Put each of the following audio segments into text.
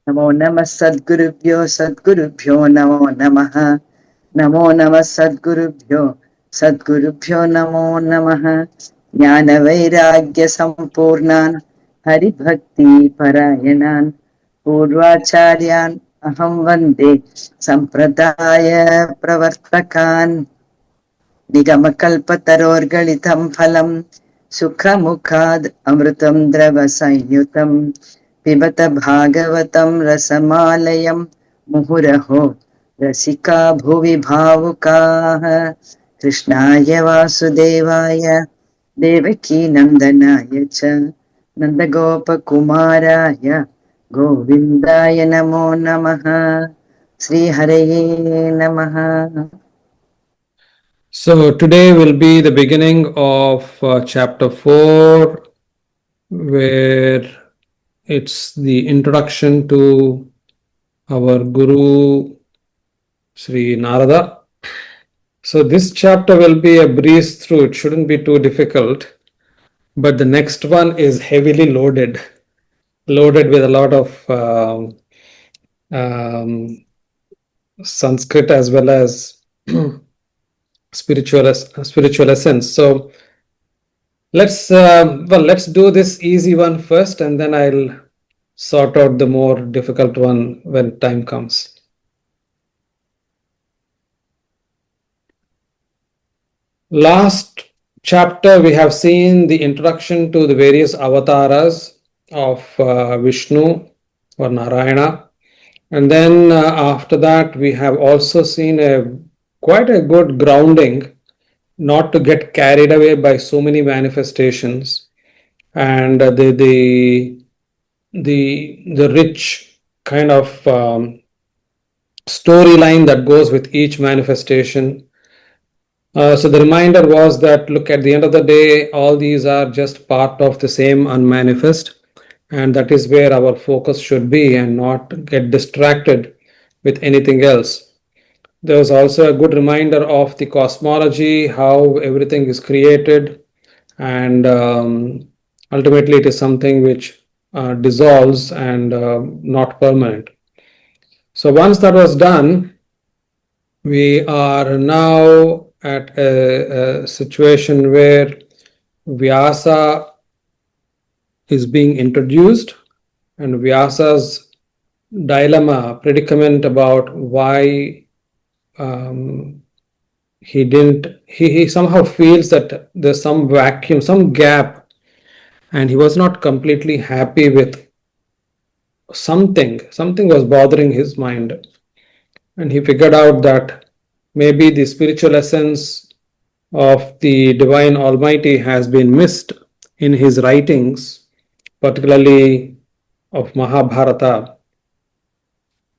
नमो नमः सद्गुरुभ्यो नमो नमः। नमो नमः सद्गुरुभ्यो नमो नमः। ज्ञानवैराग्यसम्पूर्णान् हरिभक्तिपरायणान् पूर्वाचार्यान् अहं वन्दे सम्प्रदाय प्रवर्तकान्। निगमकल्पतरोर्गलितं फलं सुखमुखाद् अमृतं द्रवसंयुतं पिबत भागवतं रसमालयं मुहुरहो रसिका भुवि भावुकाः। कृष्णाय वासुदेवाय देवकीनन्दनाय च नन्दगोपकुमाराय गोविन्दाय नमो नमः। श्रीहरये नमः। So today will be the beginning of chapter 4, where it's the introduction to our Guru Sri Narada. So this chapter will be a breeze through, it shouldn't be too difficult, but the next one is heavily loaded with a lot of um, Sanskrit as well as spiritual essence. So let's do this easy one first, and then I'll sort out the more difficult one when time comes. Last chapter we have seen the introduction to the various avatars of Vishnu or Narayana, and then after that we have also seen quite a good grounding, not to get carried away by so many manifestations, and the rich kind of storyline that goes with each manifestation. So the reminder was that, look, at the end of the day, all these are just part of the same unmanifest, and that is where our focus should be and not get distracted with anything else. There was also a good reminder of the cosmology, how everything is created, and ultimately it is something which dissolves and not permanent. So once that was done, we are now at a situation where Vyasa is being introduced, and Vyasa's dilemma, predicament about why he somehow feels that there's some vacuum, some gap, and he was not completely happy with something was bothering his mind, and he figured out that maybe the spiritual essence of the divine almighty has been missed in his writings, particularly of Mahabharata.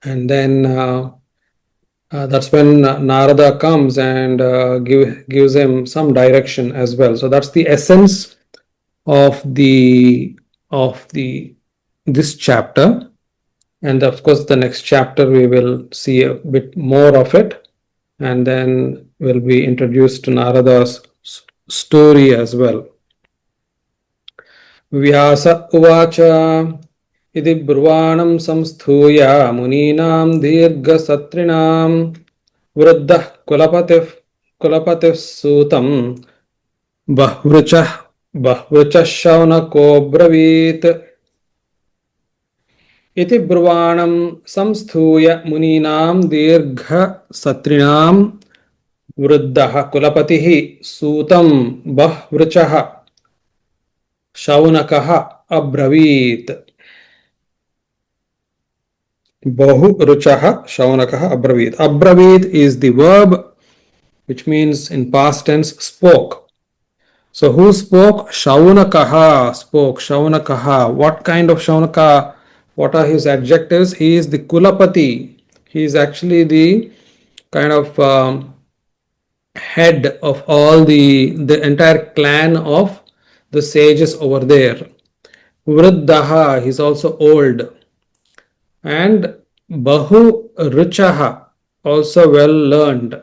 And then that's when Narada comes and gives him some direction as well. So that's the essence of the this chapter. And of course, the next chapter we will see a bit more of it, and then we'll be introduced to Narada's story as well. Vyasa uvacha इति ब्रुवाणं संस्थूय मुनीनां दीर्घसत्रिणां वृद्धः कुलपतिः सूतं बह्वृचः शौनकोऽब्रवीत् इति ब्रुवाणं संस्थूय मुनीनां दीर्घसत्रिणां वृद्धः कुलपतिः सूतं बह्वृचः शौनकः अब्रवीत्. Bahu ruchaha shaunakaha abravit. Abravit is the verb which means in past tense spoke. So who spoke? Shaunakaha spoke. Shaunakaha. What kind of Shaunaka? What are his adjectives? He is the Kulapati. He is actually the kind of head of all the entire clan of the sages over there. Vriddaha, he is also old. And Bahu Ruchaha, also well learned.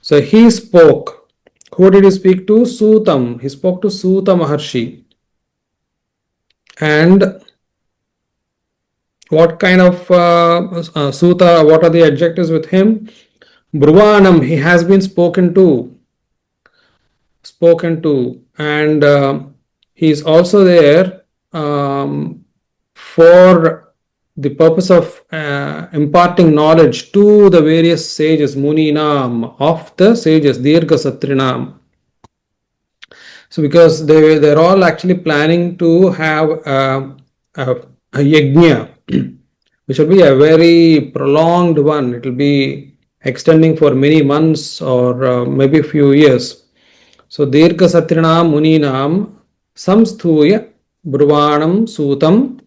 So he spoke. Who did he speak to? Sutam. He spoke to Suta Maharshi. And What kind of Suta, what are the adjectives with him? Brahmanam, he has been spoken to, and he is also there for the purpose of imparting knowledge to the various sages, Muninam, of the sages, Dirgha Satrinam. So because they're all actually planning to have a yajna, which will be a very prolonged one. It will be extending for many months or maybe a few years. So Dirgha Satrinam Muninam Samsthuya Brahmanam Sutam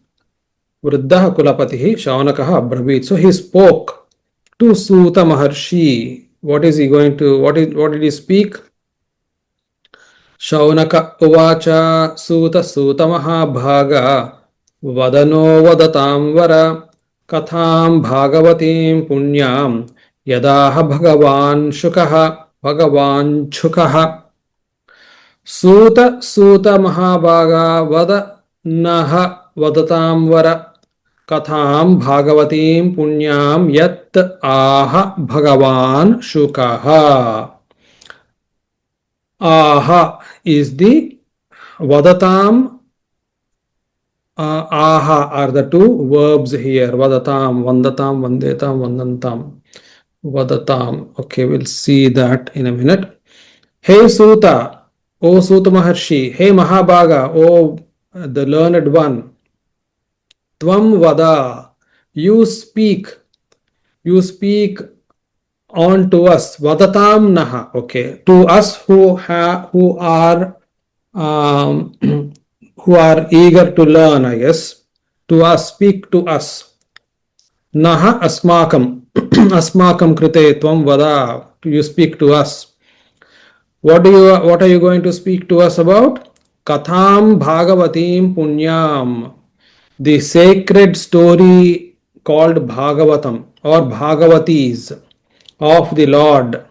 Vruddha Kulapatihi Shaunakaha Abravit. So he spoke to Suta Maharshi. What is he going to, what did he speak? Shaunak उवाच सूत सूतमहाभाग वदनो वदतां वर कथां भागवतीं पुण्यां यदाह भगवान् शुकः सूत सूत महाभागा वद नः वदतां वर कथां भागवतीं पुण्यां यत् आह भगवान् शुकः. Aha is the vadatam. Aha are the two verbs here. Vadatam, vandatam, vandetam, vandantam. Vadatam. Okay, we'll see that in a minute. Hey Suta, O Suta Maharshi. Hey Mahabhaga, O the learned one. Tvam vada. You speak on to us, vadatam naha, okay, to us who are who are eager to learn, I guess. To us, speak to us. Naha asmakam asmakam krite tvam vada. You speak to us. What are you going to speak to us about? Katham Bhagavatim Punyam, the sacred story called Bhagavatam or Bhagavatis of the Lord.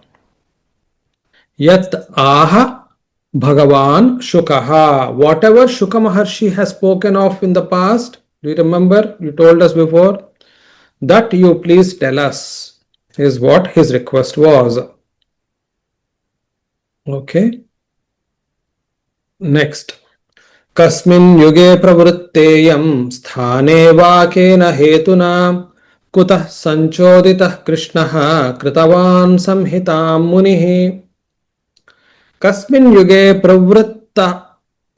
Yat aha Bhagavan Shukaha. Whatever Shuka Maharshi has spoken of in the past, do you remember? You told us before. That you please tell us, is what his request was. Okay. Next. Kasmin yuge pravritteyam sthane vakena hetuna kutah sanchoditah krishnaha kritavan samhitam munihi. Kasmin yuge pravritta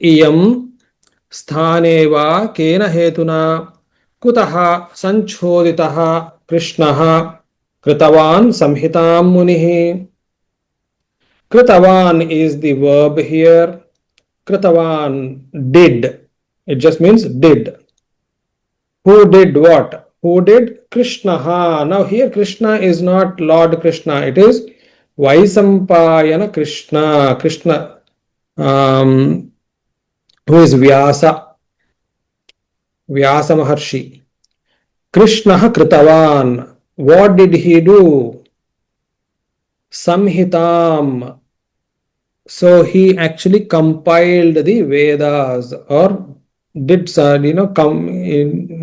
iyam sthane vakena hetuna kutah sanchoditah krishnaha kritavan samhitam munihi. Kritavan is the verb here. Kritavan, did. It just means did. Who did what? Who did? Krishna. Now here Krishna is not Lord Krishna. It is Vaisampayana Krishna. Krishna, who is Vyasa. Vyasa Maharshi. Krishna Kritavan. What did he do? Samhitam. So he actually compiled the Vedas, or did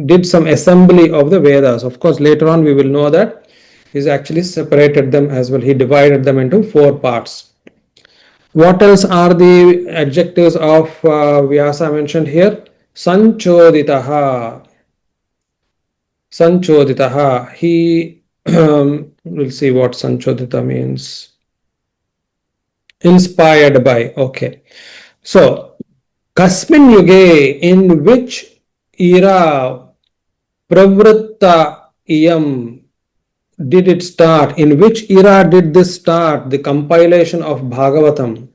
did some assembly of the Vedas. Of course, later on we will know that he's actually separated them as well. He divided them into 4 parts. What else are the adjectives of Vyasa mentioned here? Sanchoditaha. Sanchoditaha. He we'll see what Sanchodita means. Inspired by. Okay. So, Kasmin Yuge, in which era Pravritta Iyam did it start? In which era did this start? The compilation of Bhagavatam.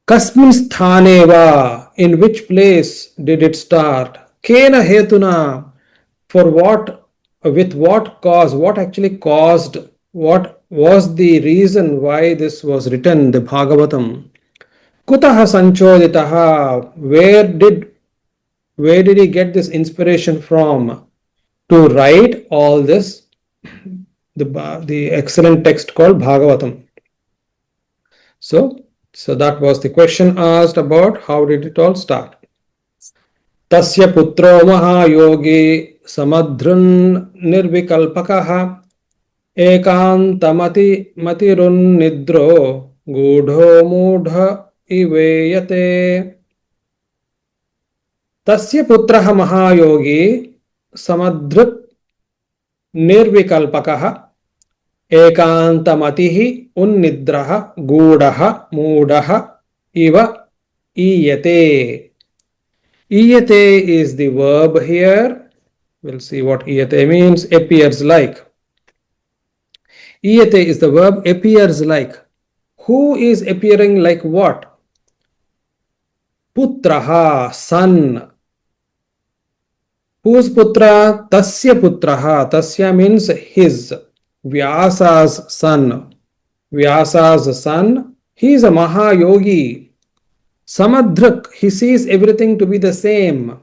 Kasmin Sthaneva, in which place did it start? Kena Hetuna, for what, with what cause, what actually caused, what was the reason why this was written, the Bhagavatam? Kutaha sanchoditaha, where did he get this inspiration from to write all this, the excellent text called Bhagavatam? So that was the question asked about how did it all start. Tasya putro mahayogi samadhrun nirvikalpakaha ekantamati matirunnidro gudho mudha iveyate. Tasya putraha mahayogi samadhrut निर्विकल्पकः एकांतमतिः उन्निद्रः गूढ़ः मूढ़ः इव ईयते. Iyate is the verb here. We'll see what iyate means. Appears like. Iyate is the verb, appears like. Who is appearing like what? Putraha, son. Whose putra? Tasya putraha. Tasya means his. Vyasa's son. Vyasa's son. He is a Mahayogi. Samadhruk. He sees everything to be the same.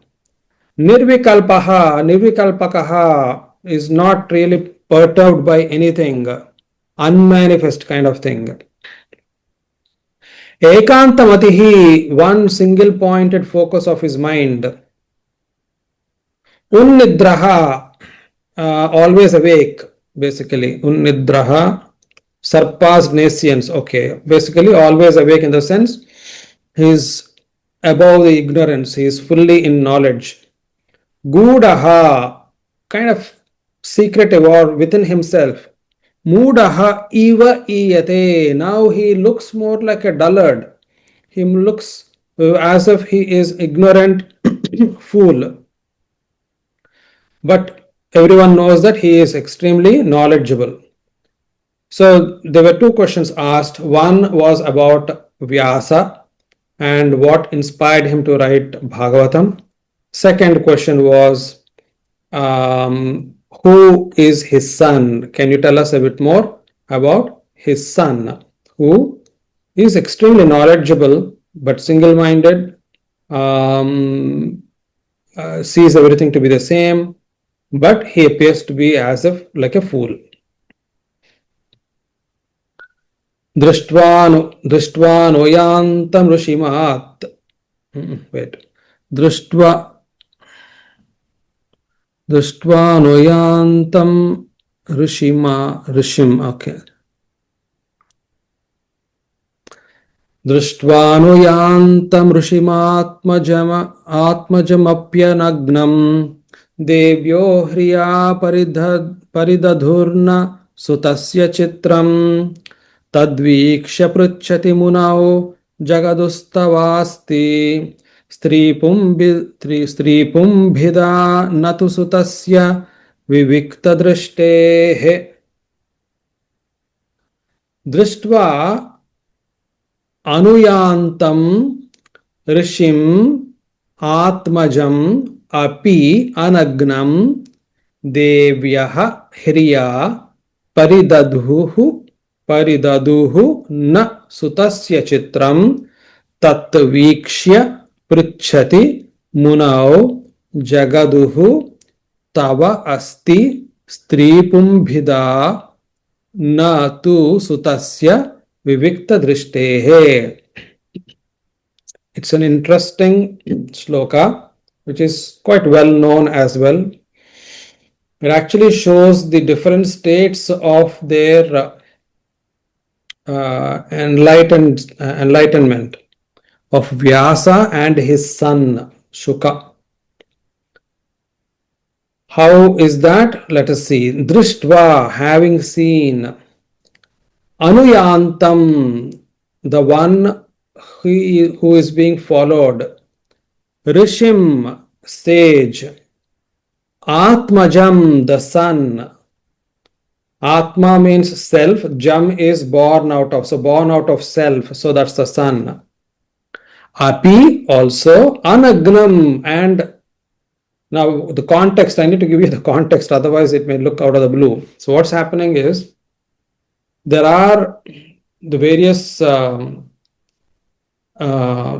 Nirvikalpaha. Nirvikalpakaha is not really perturbed by anything. Unmanifest kind of thing. Ekantamatihi. One single pointed focus of his mind. Unnidraha, always awake, basically. Unnidraha, surpassed nescience. Okay, basically always awake in the sense he is above the ignorance, he is fully in knowledge. Gudaha, kind of secretive or within himself. Mudaha iva iyate, now he looks more like a dullard. He looks as if he is ignorant fool. But everyone knows that he is extremely knowledgeable. So there were two questions asked. One was about Vyasa and what inspired him to write Bhagavatam. Second question was, who is his son? Can you tell us a bit more about his son, who is extremely knowledgeable but single-minded, sees everything to be the same, but he appears to be as if like a fool. Drishtva rushimat. Wait. Drishtva rishim. Okay. Drishtvanuyantam rushimatmajamapyanagnam devyo hriya paridadhurna sutasya chitram tadviksha pruchati munao jagadustavasti stripumbhida natu sutasya vivikta drishte. Drishtva anuyantam rishim atmajam api anagnam devyah hriya paridaduhu na sutasya chitram tatvikshya pruchati munao jagaduhu tava asti stripumbhida na tu sutasya vivikta drishte. It's an interesting sloka which is quite well known as well. It actually shows the different states of their enlightenment of Vyasa and his son Shuka. How is that? Let us see. Drishtva, having seen. Anuyantam, the one who is being followed. Rishim, sage. Atmajam, the son. Atma means self. Jam is born out of. So born out of self. So that's the son. Api also. Anagnam. And now the context, I need to give you the context. Otherwise it may look out of the blue. So what's happening is, there are the various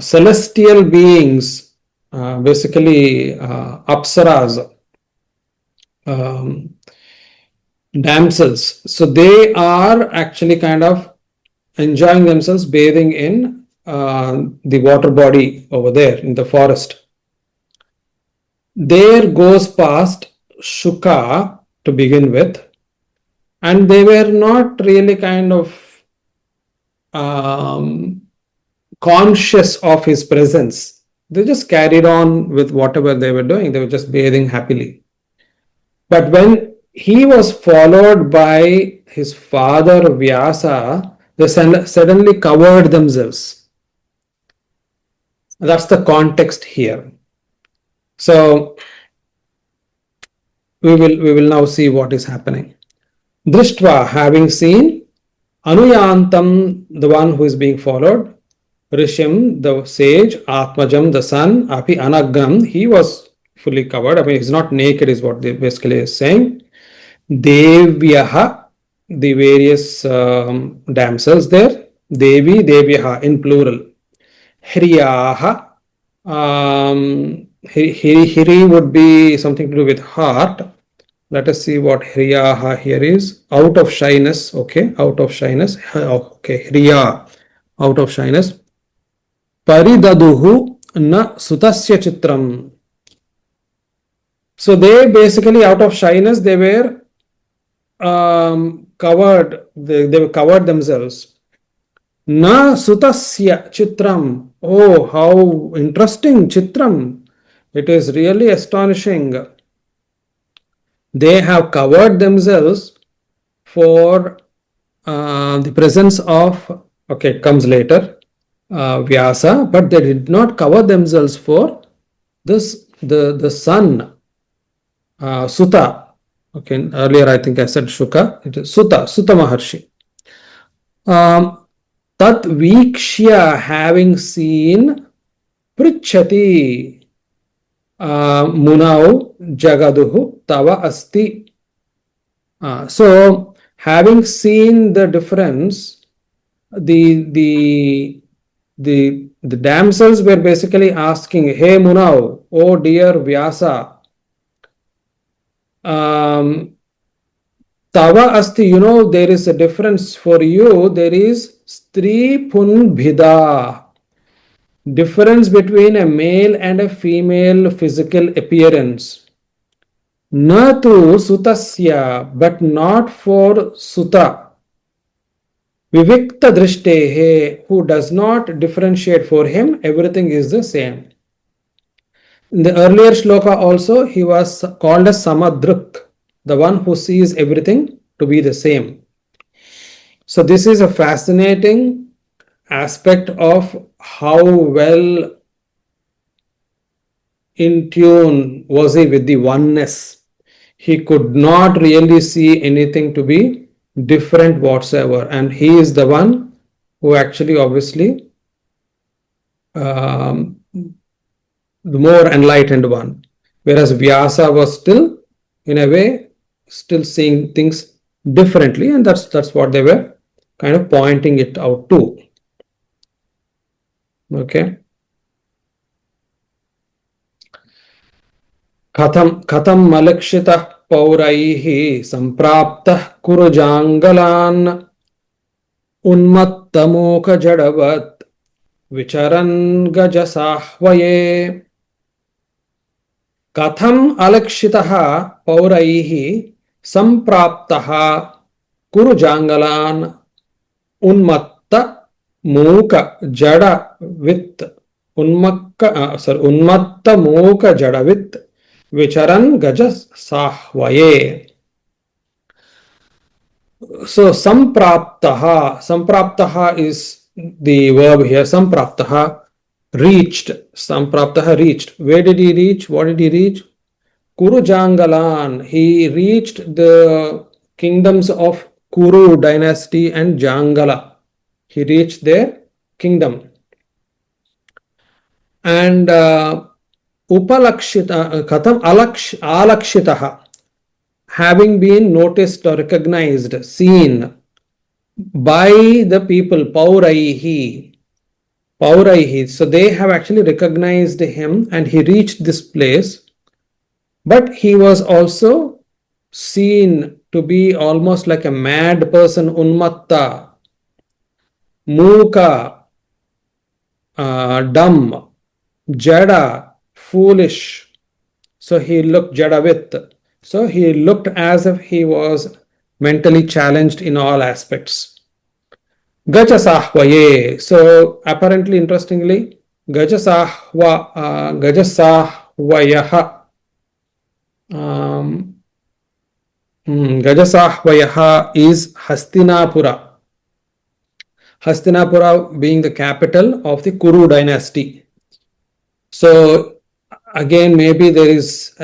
celestial beings, basically apsaras, damsels. So they are actually kind of enjoying themselves bathing in the water body over there in the forest. There goes past Shuka to begin with, and they were not really kind of um, conscious of his presence. They just carried on with whatever they were doing. They were just bathing happily. But when he was followed by his father Vyasa, they suddenly covered themselves. That's the context here. So we will now see what is happening. Drishtva, having seen, Anuyantam, the one who is being followed, Rishim, the sage, Atmajam, the son, Api Anagram, he was fully covered. I mean, he's not naked, is what they basically is saying. Devyaha, the various damsels there. Devi, Devyaha in plural. Hriyaha, Hiri would be something to do with heart. Let us see what Hriyaha here is. Out of shyness, okay, out of shyness. Okay, Hriya, out of shyness. Paridaduhu na sutasya chitram. So they basically, out of shyness, they were covered. They were covered themselves. Na sutasya chitram. Oh, how interesting chitram! It is really astonishing. They have covered themselves for the presence of. Okay, it comes later. Vyasa, but they did not cover themselves for this the son Sutta. Okay, earlier I think I said Shuka. It is Sutta Maharshi. Tat Vikshya, having seen, Prichati Munau Jagaduhu Tava Asti. So, having seen the difference, the damsels were basically asking, "Hey Munau, oh dear Vyasa, Tava asti, there is a difference for you. There is Stri Pun Bhida, difference between a male and a female physical appearance. Na tu Sutasya, but not for Suta. Vivikta Drishtehe, who does not differentiate for him, everything is the same. In the earlier shloka also, he was called as Samadruk, the one who sees everything to be the same. So this is a fascinating aspect of how well in tune was he with the oneness. He could not really see anything to be different whatsoever, and he is the one who actually obviously the more enlightened one, whereas Vyasa was still in a way still seeing things differently, and that's what they were kind of pointing it out to. Okay. Katham malakshitah pauraihi sampraptah kurujangalan unmattamoka jadavat vicharan gajasahvaye. Katham alakshitah pauraihi sampraptah kurujangalan unmatta mooka jada with unmatta mooka jada with vicharan gajas sahvaye. So sampraptaha is the verb here. Sampraptaha reached. Sampraptaha reached. Where did he reach? What did he reach? Kuru Jangalan. He reached the kingdoms of Kuru dynasty and Jangala. He reached their kingdom. And upalakshita, katham alakshitaha, having been noticed or recognized, seen by the people, pauraihi. So they have actually recognized him and he reached this place, but he was also seen to be almost like a mad person, unmatta, mooka, dumb, jada, foolish. So he looked jadavit. So he looked as if he was mentally challenged in all aspects. Gajasahvaye. So apparently, interestingly, Gajasahvayaha. Um, Gajasahvayaha is Hastinapura. Hastinapura being the capital of the Kuru dynasty. So again, maybe there is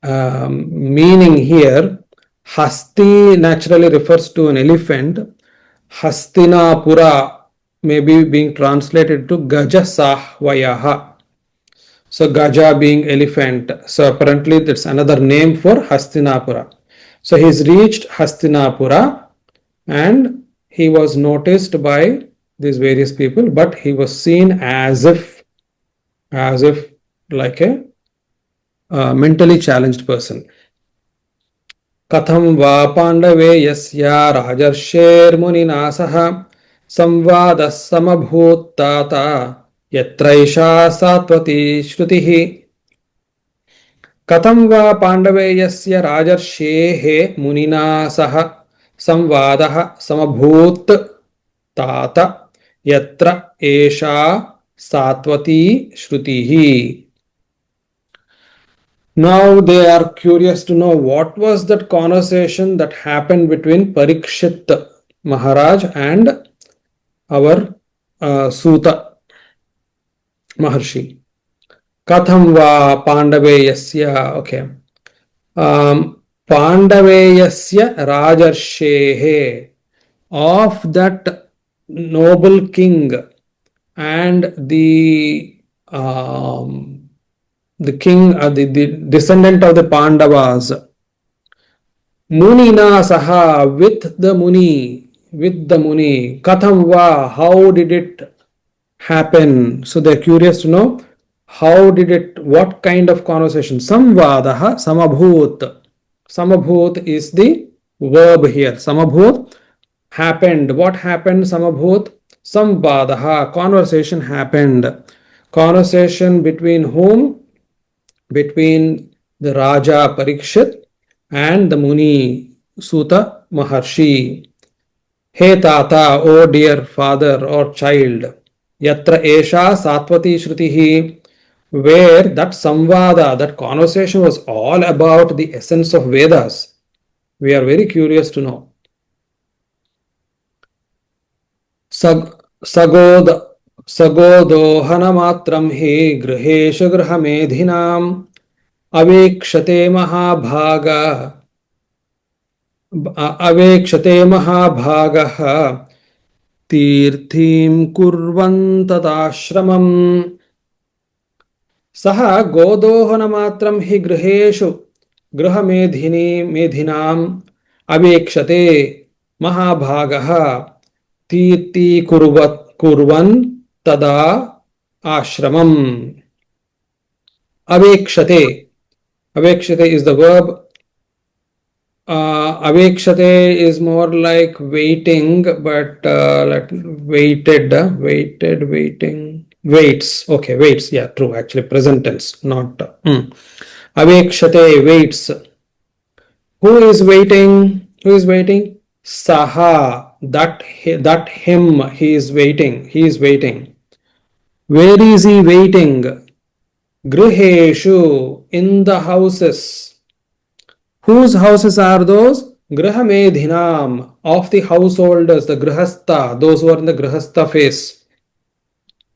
meaning here. Hasti naturally refers to an elephant. Hastinapura may be being translated to Gajasahvayaha. So Gaja being elephant. So apparently that's another name for Hastinapura. So he's reached Hastinapura and he was noticed by these various people, but he was seen as if like a mentally challenged person. कथं वा पाण्डवे यस्य राजर्षेर्मुनिना सह संवादः समभूत्तात यत्रैषा सात्वती श्रुतिः. कथं वा पाण्डवे यस्य राजर्षेः मुनिना सह संवादः समभूत् तात यत्र एषा सात्वती श्रुतिः. Now they are curious to know what was that conversation that happened between Parikshit Maharaj and our Suta Maharshi. Katham va Pandaveyasya. Okay. Pandaveyasya Rajarshehe, of that noble king and the king, the descendant of the Pandavas, Munina Saha, with the Muni, Katham va, how did it happen? So they're curious to know how did it, what kind of conversation? Samvadaha, Samabhut. Samabhut is the verb here. Samabhut happened. What happened? Samabhut. Samvadaha, conversation happened. Conversation between whom? Between the Raja Parikshit and the Muni Suta Maharshi. Hey Tata, oh dear father or child, Yatra Esha Satvati Shrutihi, where that Samvada, that conversation was all about the essence of Vedas. We are very curious to know. सगोदोहनमात्रं हि गृहेषु गृहमेधिनाम् अवेक्षते महाभागः तीर्थीं कुर्वन् तदाश्रमम्. सः गोदोहनमात्रं हि गृहेषु गृहमेधिनाम् अवेक्षते महाभागः तीर्थी कुर्वन् तदा ashramam. Avekshate. Avekshate is the verb. Avekshate is more like waiting, but waiting. Waits. Okay, waits. Yeah, true. Actually, present tense, not. Avekshate, waits. Who is waiting? Who is waiting? Saha. That him. He is waiting. He is waiting. Where is he waiting? Griheshu. In the houses. Whose houses are those? Grihamedhinam, of the householders, the grihastha, those who are in the grihastha phase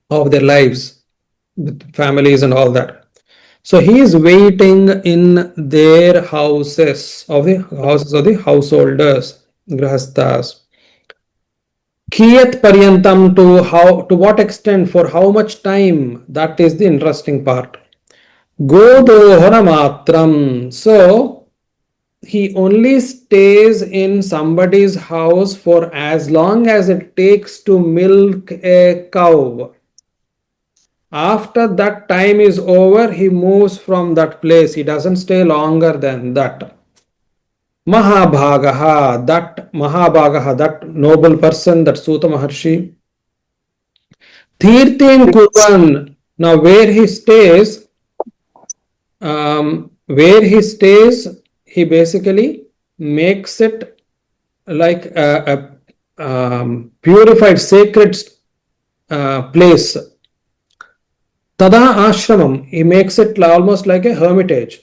of their lives, with families and all that. So he is waiting in their houses, of the householders, grihasthas. Kiyat paryantam, to what extent, for how much time? That is the interesting part. Godohana matram. So he only stays in somebody's house for as long as it takes to milk a cow. After that time is over, he moves from that place. He doesn't stay longer than that. Mahabhagaha, that noble person, that Suta Maharshi. Tirtim Kurvan, now where he stays, where he stays, he basically makes it like a purified, sacred place. Tada ashramam, he makes it almost like a hermitage.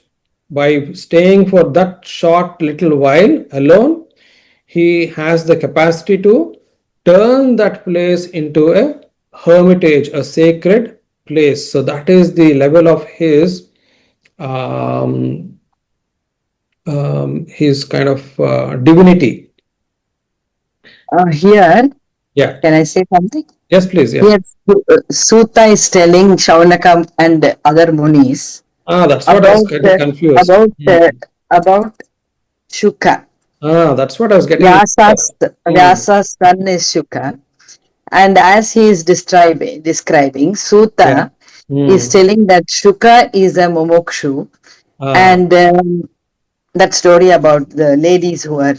By staying for that short little while alone, he has the capacity to turn that place into a hermitage, a sacred place. So that is the level of um, his kind of divinity. Here, Yeah. can I say something? Yes, please. Yeah. Here, Sutta is telling Shaunaka and other munis That's what I was about getting confused. about about Shuka. That's what I was getting mixed up. Vyasa's son is Shuka, and as he is describing, Yeah. Sutta is telling that Shuka is a mumukshu, Ah, and that story about the ladies who are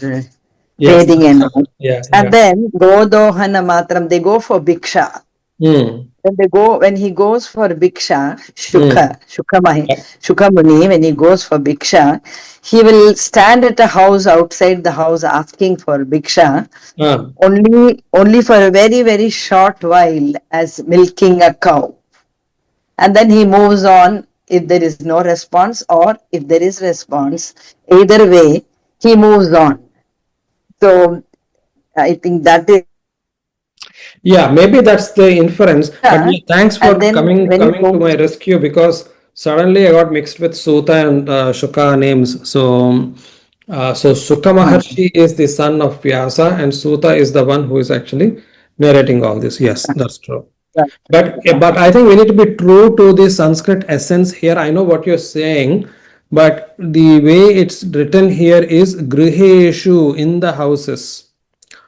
yes. bathing and all. Yeah. And Yeah. then Godohana Matram, they go for Bhiksha. Hmm. When he goes for Bhiksha, Hmm. Yeah. Shuka Muni, when he goes for Bhiksha, he will stand at a house outside the house asking for Bhiksha Ah, only for a very, very short while as milking a cow. And then he moves on if there is no response, or if there is response. Either way, he moves on. So I think that is yeah, maybe that's the inference. But Shuka. yeah, thanks And for then coming when he coming to my goes, rescue, because suddenly I got mixed with Suta and Shuka names. So Shuka Maharshi is the son of Vyasa, and Suta is the one who is actually narrating all this. Yes, that's true. But I think we need to be true to the Sanskrit essence here. I know what you're saying, but the way it's written here is griheshu, in the houses.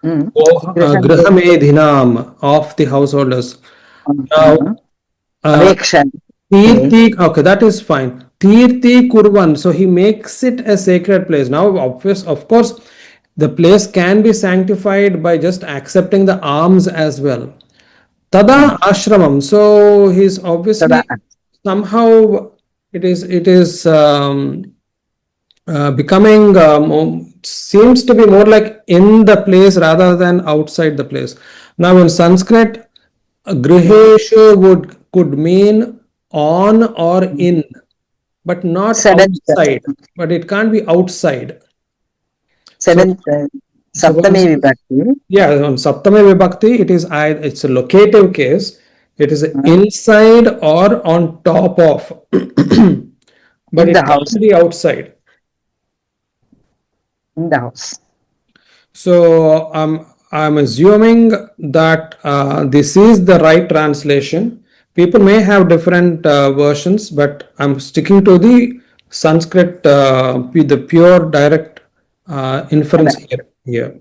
Grihamedhinam, of the householders. Now, uh, Avekshan. Okay. Tirthi, okay, that is fine. Tirthi Kurvan, so he makes it a sacred place. Now, of course, the place can be sanctified by just accepting the alms as well. Tada ashramam. So he's Tada. obviously somehow it is becoming seems to be more like in the place rather than outside the place. Now in Sanskrit, griheshu would could mean on or in, but not Seventh, outside. But it can't be outside. So seventh, so Saptami Vibhakti. yeah, on Saptami Vibhakti, it's a locative case. It is inside or on top of, but In it the house. can't be outside. In the house. So I'm assuming that this is the right translation. People may have different versions, but I'm sticking to the Sanskrit, the pure direct inference Correct. here. Here.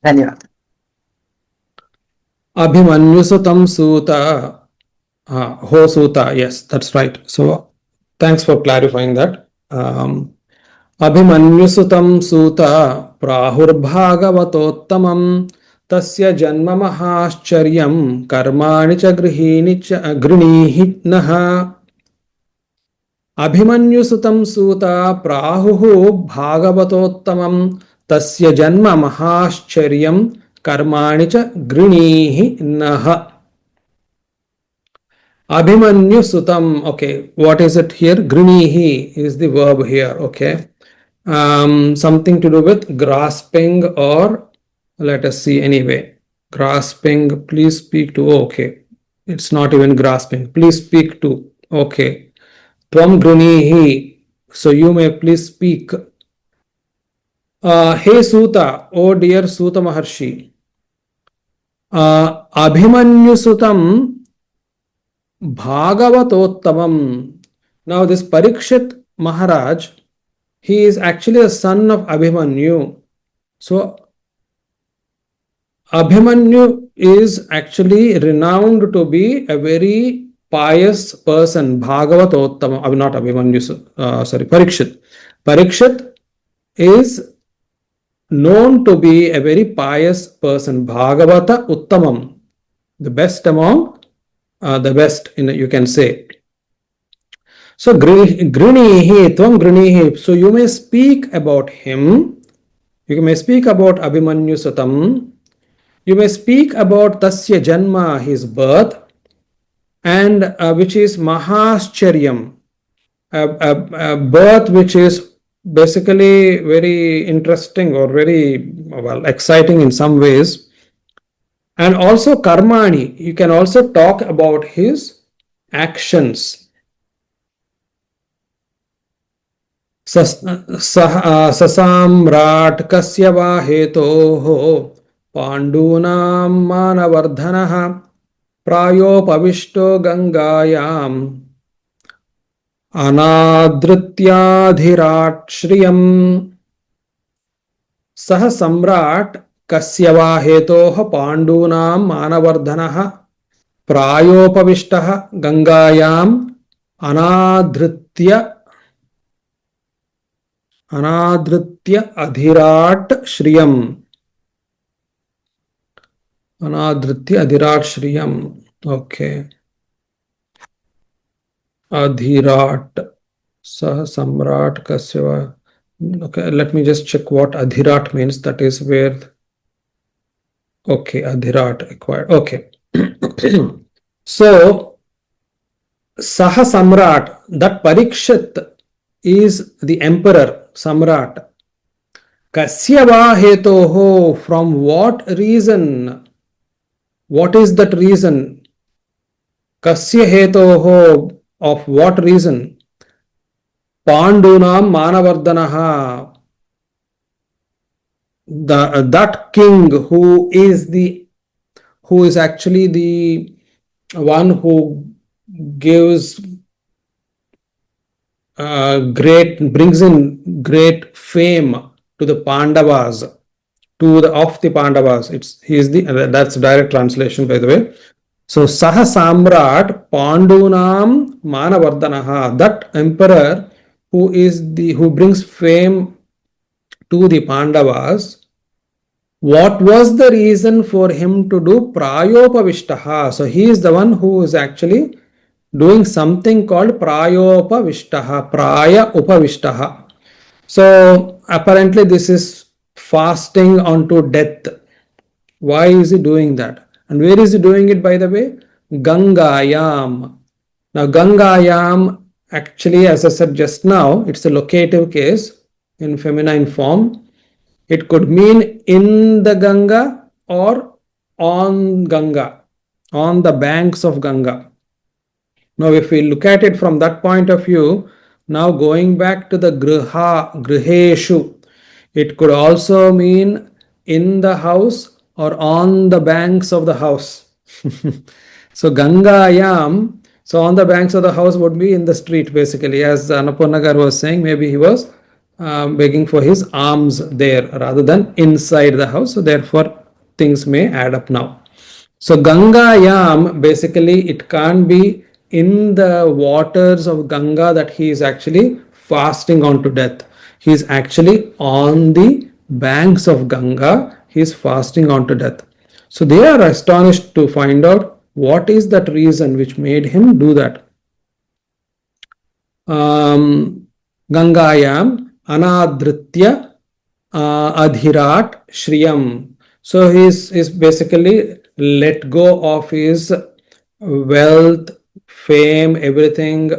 Dhanyavad. Abhimanyusutam Suta. Ho Suta, yes, that's right. So thanks for clarifying that. Abhimanyusutam Suta Prahurbhagavatotamam Tasya Janma Mahascharyam Karmani cha Grinihi Naha. Abhimanyusutam Suta Prahuhu Bhagavatotamam Tasya Janma Mahascharyam Karmani cha Grinihi Naha. Abhimanyu Sutam. Okay, what is it here? Grinihi is the verb here. Okay, something to do with grasping, or let us see anyway. Grasping. Please speak to. Okay, it's not even grasping. Please speak to. Okay, Tvam Grinihi. So you may please speak. Hey Suta, oh dear Suta Maharshi. Abhimanyu Sutam Bhagavatottamam. Now, this Parikshit Maharaj, he is actually a son of Abhimanyu. So, Abhimanyu is actually renowned to be a very pious person. Bhagavatottamam, not Abhimanyu, sorry, Parikshit. Parikshit is known to be a very pious person. Bhagavata Uttamam, the best among the best, you can say. So grinihi, tvam grinihi. So you may speak about him. You may speak about Abhimanyu Sutam. You may speak about Tasya Janma, his birth, and which is Mahascharyam, a birth which is basically very interesting or very well exciting in some ways. And also Karmani, you can also talk about his actions. ससाम्राट् कस्य वा हेतोः पाण्डूनां मानवर्धनः प्रायोपविष्टो गङ्गायाम् अनादृत्याधिराट् श्रियम् सः सम्राट् कस्य वा हेतोः पाण्डूनां मानवर्धनः प्रायोपविष्टः गङ्गायाम् अनादृत्य अधिराट श्रियम अनादृत्य अधिराट श्रियम okay अधिराट सह सम्राट कस्य okay, let me just check what adhirat means. That is where okay, adhirat acquired. Okay. So saha samrat, that Parikshit is the emperor Samrat. Kasya va hetoho, from what reason? What is that reason? Kasya hetoho, of what reason? Pandunam manavardhanaha, that king who is actually the one who gives brings in great fame to the Pandavas, of the Pandavas. He is the that's direct translation, by the way. So Saha Samrat Pandunam Manavardhanaha, that emperor who brings fame to the Pandavas. What was the reason for him to do Prayopavishtaha? So he is the one who is actually doing something called Prayopavishtaha, Praya Upavishtaha. So apparently this is fasting unto death. Why is he doing that? And where is he doing it, by the way? Gangayam. Now Gangayam, actually, as I said just now, it's a locative case in feminine form. It could mean in the Ganga or on Ganga, on the banks of Ganga. Now, if we look at it from that point of view, now going back to the griheshu, it could also mean in the house or on the banks of the house. So Gangayam, so on the banks of the house would be in the street, basically, as Annapurnagar was saying. Maybe he was begging for his alms there rather than inside the house. So therefore things may add up now. So Gangayam, basically it can't be in the waters of Ganga that he is actually fasting on to death. He is actually on the banks of Ganga. He is fasting on to death. So they are astonished to find out what is that reason which made him do that. Gangayam anadritya adhirat shriyam. So he is basically let go of his wealth, fame, everything,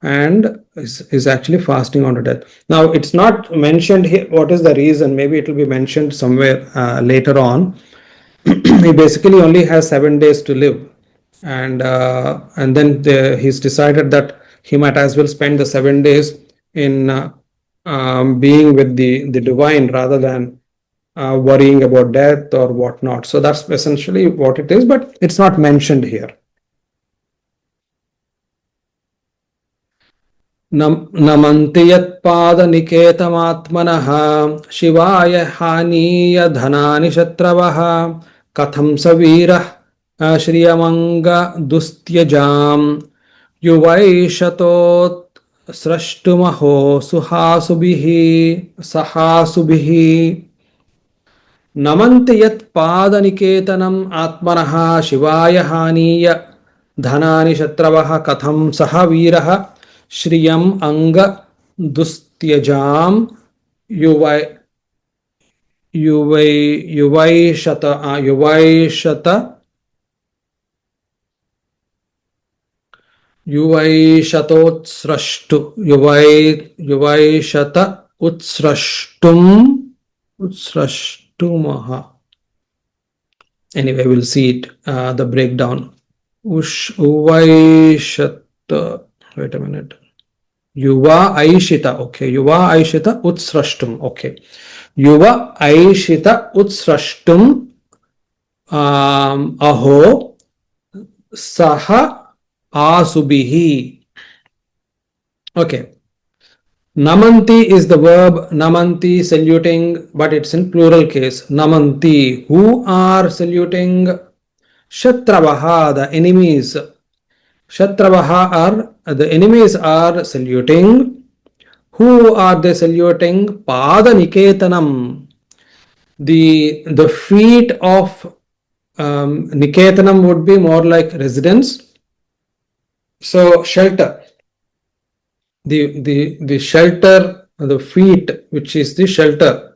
and is actually fasting on to death. Now it's not mentioned here what is the reason. Maybe it will be mentioned somewhere later on. He basically only has 7 days to live, and then he's decided that he might as well spend the 7 days in being with the divine rather than worrying about death or whatnot. So that's essentially what it is, but it's not mentioned here. नमन्ति यत्पादनिकेतमात्मनः शिवाय हानीय धनानि शत्रवः कथं स वीरः श्रियमङ्गदुस्त्यजाम् युवैषतोत् स्रष्टुमहो सुहासुभिः सहासुभिः नमन्ति यत्पादनिकेतनम् आत्मनः शिवाय हानीय धनानि शत्रवः कथं सः वीरः Shriyam Anga Dustyajam Yuvai Yuvaishata Yuvaishata Utsrashtumaha. Anyway, we'll see it, the breakdown. Uvaishata, wait a minute. Yuva Aishita, okay. Yuva Aishita Utsrashtum, okay. Yuva Aishita Utsrashtum Aho Saha Asubihi. Okay. Namanti is the verb, namanti, saluting, but it's in plural case. Namanti, who are saluting? Shatravaha, the enemies. Shatravaha are, the enemies are saluting. Who are they saluting? Pada Niketanam. The feet of Niketanam would be more like residence. So shelter. The shelter, the feet, which is the shelter,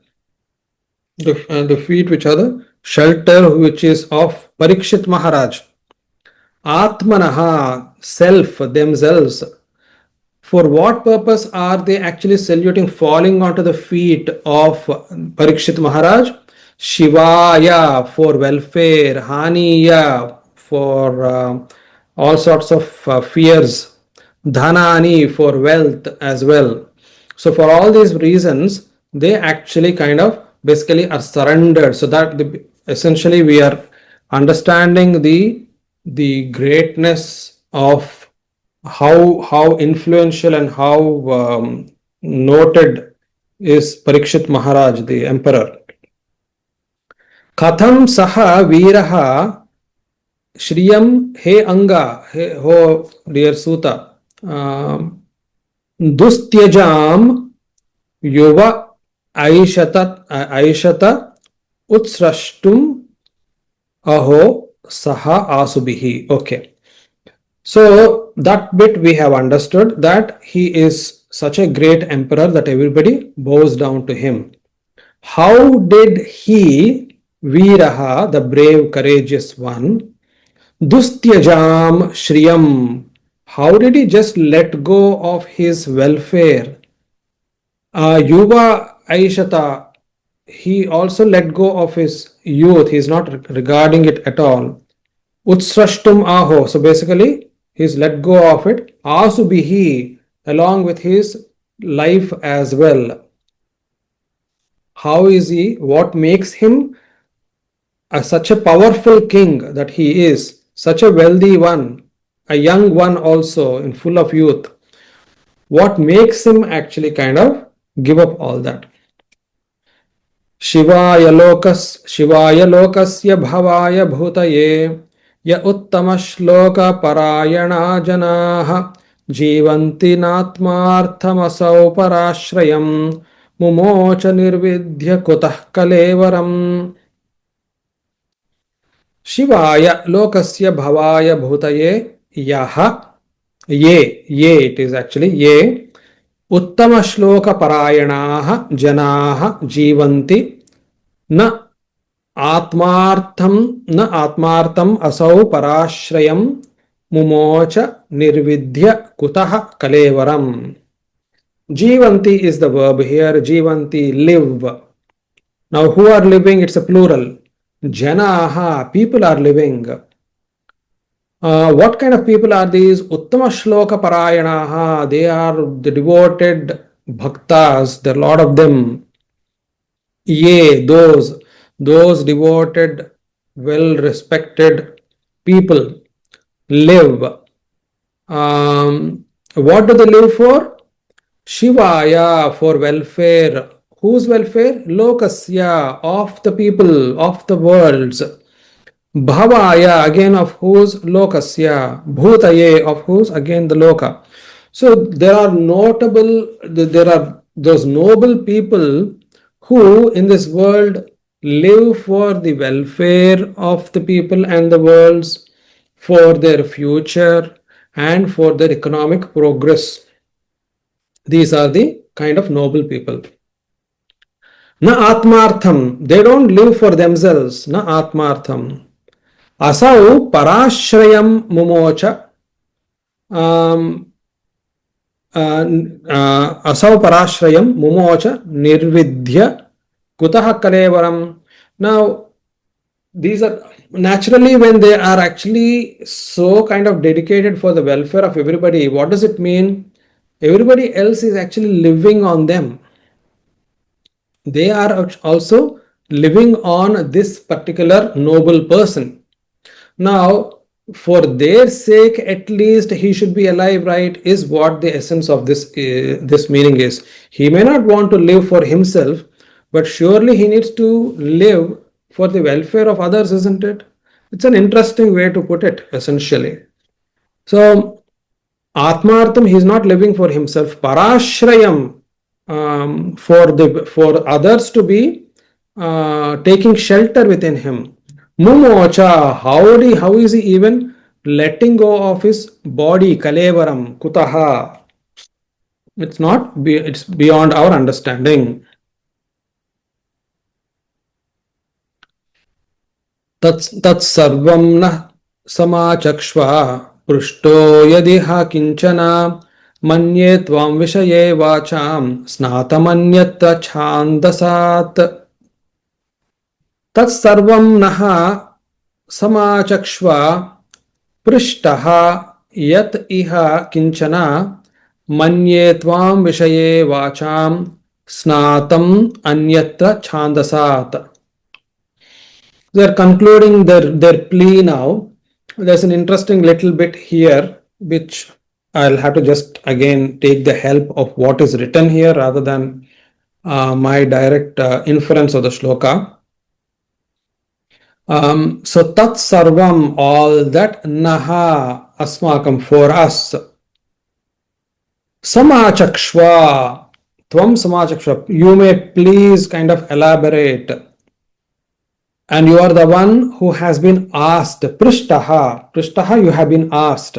the feet which are the shelter, which is of Parikshit Maharaj. Atmanaha, self, themselves. For what purpose are they actually saluting, falling onto the feet of Parikshit Maharaj? Shivaya, for welfare. Haniya, for all sorts of fears. Dhanani, for wealth as well. So for all these reasons, they actually kind of basically are surrendered. So that essentially we are understanding the greatness of how influential and how noted is Parikshit Maharaj, the emperor. Katham saha viraha Shriyam he anga, he ho dear Suta, Dustyajam Yuva Aishata Utsrashtum Aho Saha Asubihi. Okay. So that bit we have understood, that he is such a great emperor that everybody bows down to him. How did he, Viraha, the brave, courageous one, Dustyajam Shriyam, how did he just let go of his welfare? Yuva Aishata, he also let go of his youth. He is not regarding it at all. Utsrashtum Aho, so basically he's let go of it. Asubihi, along with his life as well. How is he? What makes him such a powerful king that he is? Such a wealthy one, a young one also, in full of youth. What makes him actually kind of give up all that? Shivaya lokasya bhavaya bhutaye ya uttama shloka parayana janaha jivanti natmarthamasau parashrayam mumocha nirvidhya kutah kalevaram. Shivaya lokasya bhavaya bhutaye yaha ye it is actually ye uttama shloka parayanaha janaha jivanti na atmartham asau parashrayam mumocha nirvidhya kutah kalevaram. Jivanti is the verb here. Jivanti, live. Now who are living? It's a plural. Janaha, people are living. What kind of people are these? Uttama shloka parayanaha. They are the devoted bhaktas. There are a lot of them. Ye, those devoted, well-respected people live. What do they live for? Shivaya, for welfare. Whose welfare? Lokasya, of the people, of the worlds. Bhavaya, again of whose? Lokasya. Bhutaye, of whose? Again the loka. So there are those noble people who in this world live for the welfare of the people and the worlds, for their future and for their economic progress. These are the kind of noble people. Na atmartham, they don't live for themselves. Na atmartham. Asau parashrayam mumocha. Um, Asau parashrayam mumocha nirvidya kutah kalevaram. Now, these are naturally when they are actually so kind of dedicated for the welfare of everybody, what does it mean? Everybody else is actually living on them. They are also living on this particular noble person. Now, for their sake, at least he should be alive, right? Is what the essence of this meaning is. He may not want to live for himself, but surely he needs to live for the welfare of others, isn't it? It's an interesting way to put it, essentially. So, Atmartham, he is not living for himself. Parashrayam, for others to be taking shelter within him. Mumocha, how is he even letting go of his body? Kalevaram, kutaha. It's beyond our understanding. तत्सर्वं न समाचक्ष्व पृष्टो यदिह किञ्चन मन्ये त्वां विषये वाचां स्नातमन्यत्र छान्दसात् तत्सर्वं नः समाचक्ष्व पृष्टः यत् इह किञ्चन मन्ये त्वां विषये वाचां स्नातम् अन्यत्र छान्दसात्. They are concluding their plea now. There's an interesting little bit here, which I'll have to just again take the help of what is written here rather than my direct inference of the shloka. So tat sarvam, all that, naha asmakam, for us. Samachakshva, tvam samachakshva, you may please kind of elaborate. And you are the one who has been asked. Prishtaha, you have been asked.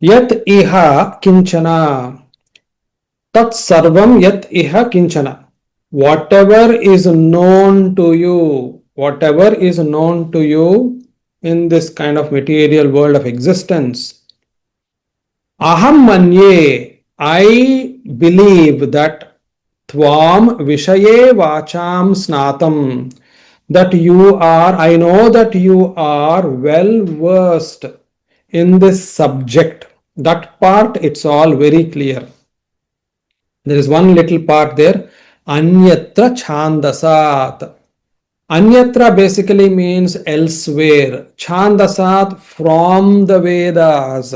Yat iha kinchana. Tat sarvam yat iha kinchana. Whatever is known to you in this kind of material world of existence. Aham manye, I believe that tvam vishaye vacham snatam, that I know that you are well versed in this subject. That part, it's all very clear. There is one little part there, anyatra chandasat. Anyatra basically means elsewhere. Chandasat, from the Vedas.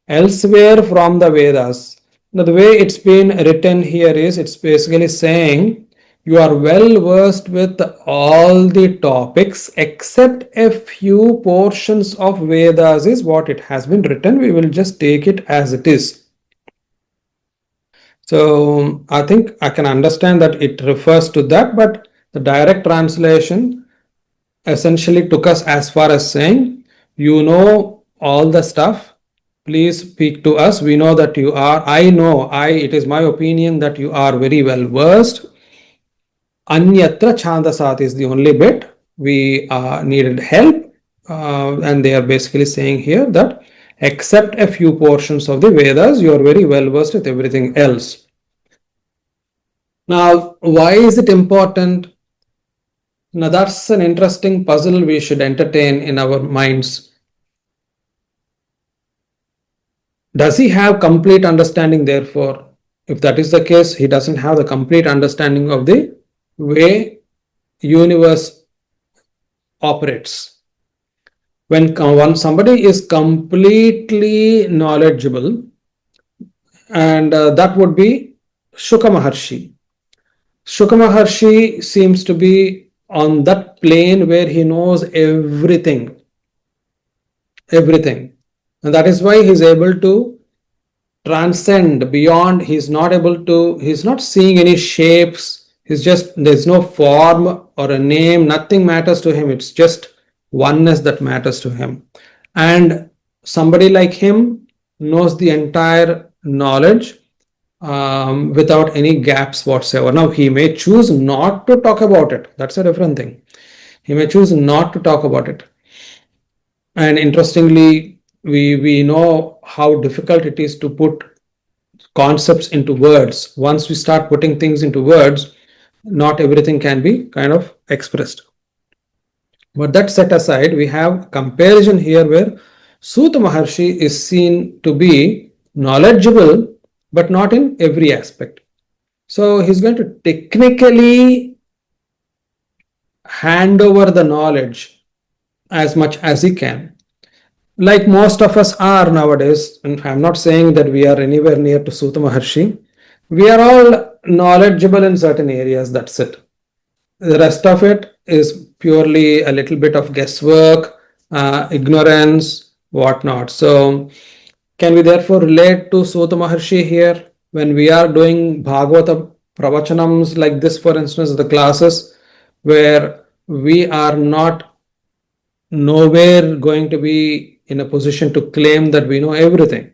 Elsewhere from the Vedas. Now, the way it's been written here is, it's basically saying, you are well versed with all the topics except a few portions of Vedas is what it has been written. We will just take it as it is. So I think I can understand that it refers to that, but the direct translation essentially took us as far as saying, you know all the stuff, please speak to us. We know that you are, it is my opinion that you are very well versed. Anyatra chandasat is the only bit we needed help, and they are basically saying here that except a few portions of the Vedas, you are very well versed with everything else. Now, why is it important? Now, that's an interesting puzzle we should entertain in our minds. Does he have complete understanding? Therefore, if that is the case, he doesn't have the complete understanding of the way universe operates. When somebody is completely knowledgeable, and that would be Shuka Maharshi. Shuka Maharshi seems to be on that plane where he knows everything. And that is why he is able to transcend beyond. He's not seeing any shapes. There's no form or a name, nothing matters to him. It's just oneness that matters to him. And somebody like him knows the entire knowledge without any gaps whatsoever. Now, he may choose not to talk about it. That's a different thing. He may choose not to talk about it. And interestingly, we know how difficult it is to put concepts into words. Once we start putting things into words, not everything can be kind of expressed. But that set aside, we have comparison here where Suta Maharshi is seen to be knowledgeable, but not in every aspect. So he's going to technically hand over the knowledge as much as he can. Like most of us are nowadays, and I'm not saying that we are anywhere near to Suta Maharshi. We are all knowledgeable in certain areas, that's it. The rest of it is purely a little bit of guesswork, ignorance, whatnot. So, can we therefore relate to Suta Maharshi here when we are doing Bhagavata pravachanams like this, for instance, the classes where we are not nowhere going to be in a position to claim that we know everything.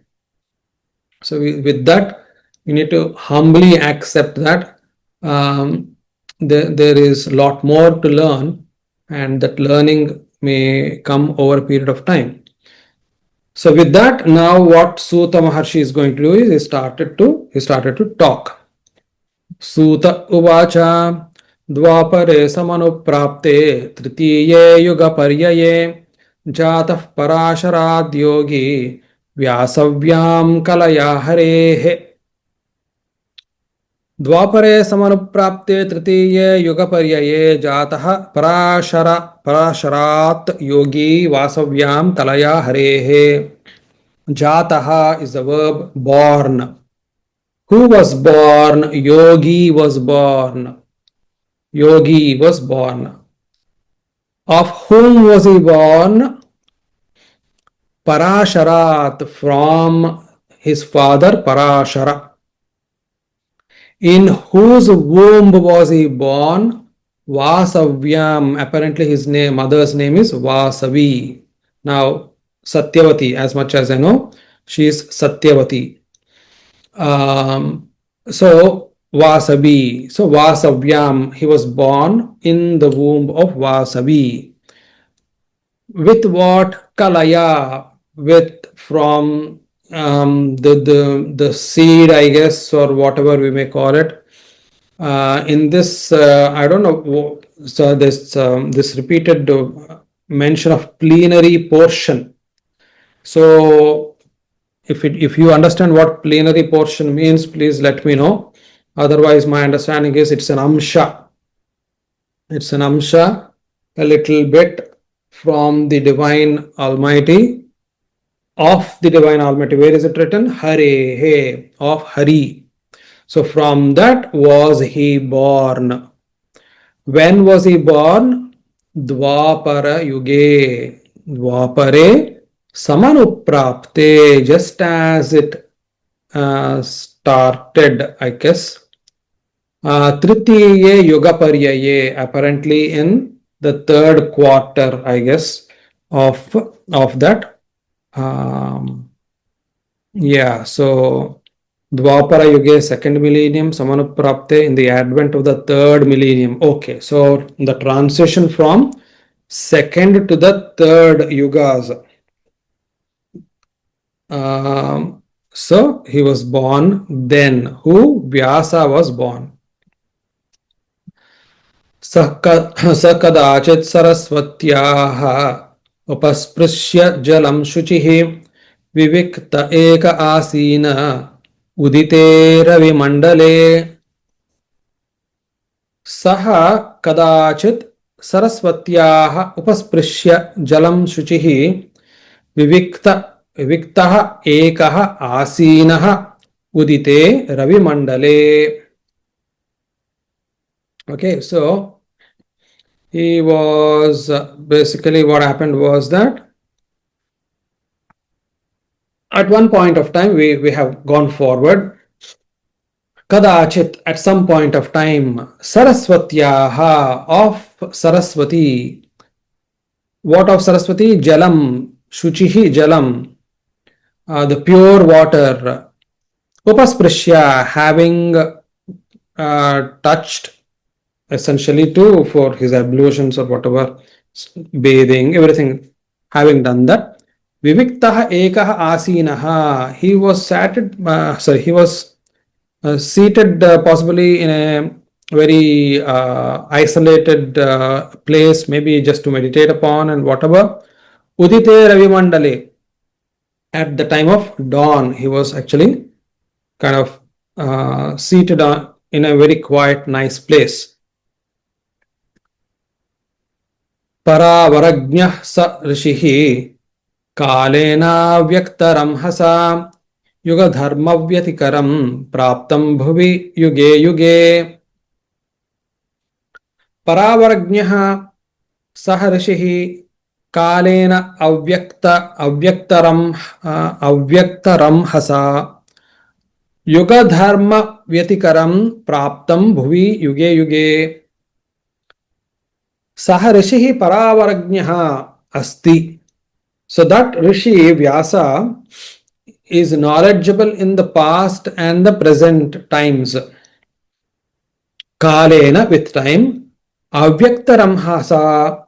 So, with that, we need to humbly accept that there is a lot more to learn, and that learning may come over a period of time. So with that, now what Suta Maharshi is going to do is he started to talk. Suta uvacha dvapare samanuprapte tritiye yuga paryaye jatah parasharad yogi vyasavyam kalaya harehe. द्वापरे समानुप्राप्ते तृतीये युगपर्यये जातः पराशरात् योगी वासव्याम कलया हरेः. Jataha is the verb born. Who was born? Yogi was born. Yogi was born. Of whom was he born? Parasharat, from his father Parashara. In whose womb was he born? Vasavyam. Apparently his mother's name is Vasavi. Now, Satyavati, as much as I know, she is Satyavati. So Vasavi. So Vasavyam, he was born in the womb of Vasavi. With what? Kalaya, with from the seed, I guess, or whatever we may call it. In this, I don't know. So this repeated mention of plenary portion. So if you understand what plenary portion means, please let me know. Otherwise, my understanding is it's an amsha. It's an amsha, a little bit from the Divine Almighty, of the Divine Almighty. Where is it written? Hare, of Hari. So from that was he born. When was he born? Dvapara Yuge. Dvapare Samanuprapte, just as it started, I guess. Tritiye Yugaparyaye, apparently in the third quarter, I guess, of that. Yeah, so Dvapara Yuge, second millennium, Samanuprapte in the advent of the third millennium. Okay, so the transition from second to the third yugas. So he was born then. Who? Vyasa was born. Sakadachit saraswatyaha upasprishya jalam shuchihi vivikta eka asina udite ravi mandale. Saha kadachit saraswatyaha upasprisya jalam shuchihi viviktah ekah asinah udite ravi mandale. Okay, so he was basically, what happened was that at one point of time, we have gone forward. Kadachit, at some point of time, Saraswatyaha, of Saraswati. What of Saraswati? Jalam, Shuchihi Jalam, the pure water. Upasprishya, having touched, essentially too, for his ablutions or whatever, bathing, everything, having done that. Viviktah ekah asinaha, he was he was seated possibly in a very isolated place, maybe just to meditate upon and whatever. Udite Ravimandale, at the time of dawn, he was actually kind of seated in a very quiet, nice place. Paravarajñah sa rishihi kalena vyaktaram hasa yuga dharma vyatikaram praptam bhuvi yuge yuge. Paravarajñah sah rishihi kalena avyaktaram hasa yuga dharma vyatikaram praptam bhuvi yuge yuge. Sah Rishihi Paravarajñah Asti. So that Rishi Vyasa is knowledgeable in the past and the present times. Kalena, with time. Avyaktaramhasa.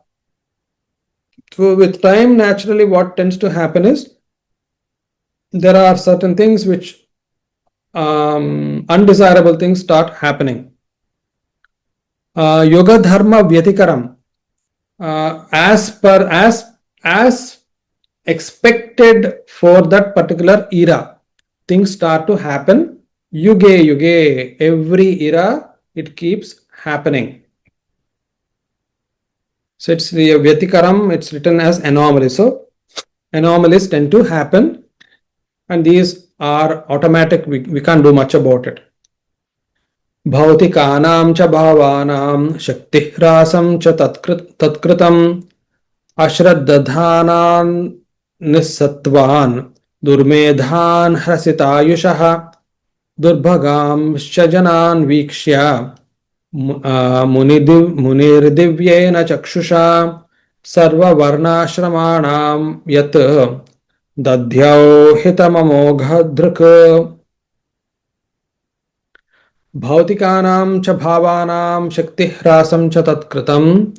So with time, naturally, what tends to happen is there are certain things which undesirable things start happening. Yoga Dharma Vyatikaram. As expected for that particular era, things start to happen. Yuge yuge, every era it keeps happening. So it's the Vyatikaram, it's written as anomaly. So anomalies tend to happen, and these are automatic. We can't do much about it. Bhautikanam cha bhavanam shaktihrasam cha tatkritam ashraddadhanan nissattvan durmedhan hrasitayushah durbhagam shajanan vikshya munirdivyena chakshusha sarva varnashramanam yat dadhyau hitamamoghadruk. Bhautikānām ca bhāvānām shaktihrāsam cha tatkritam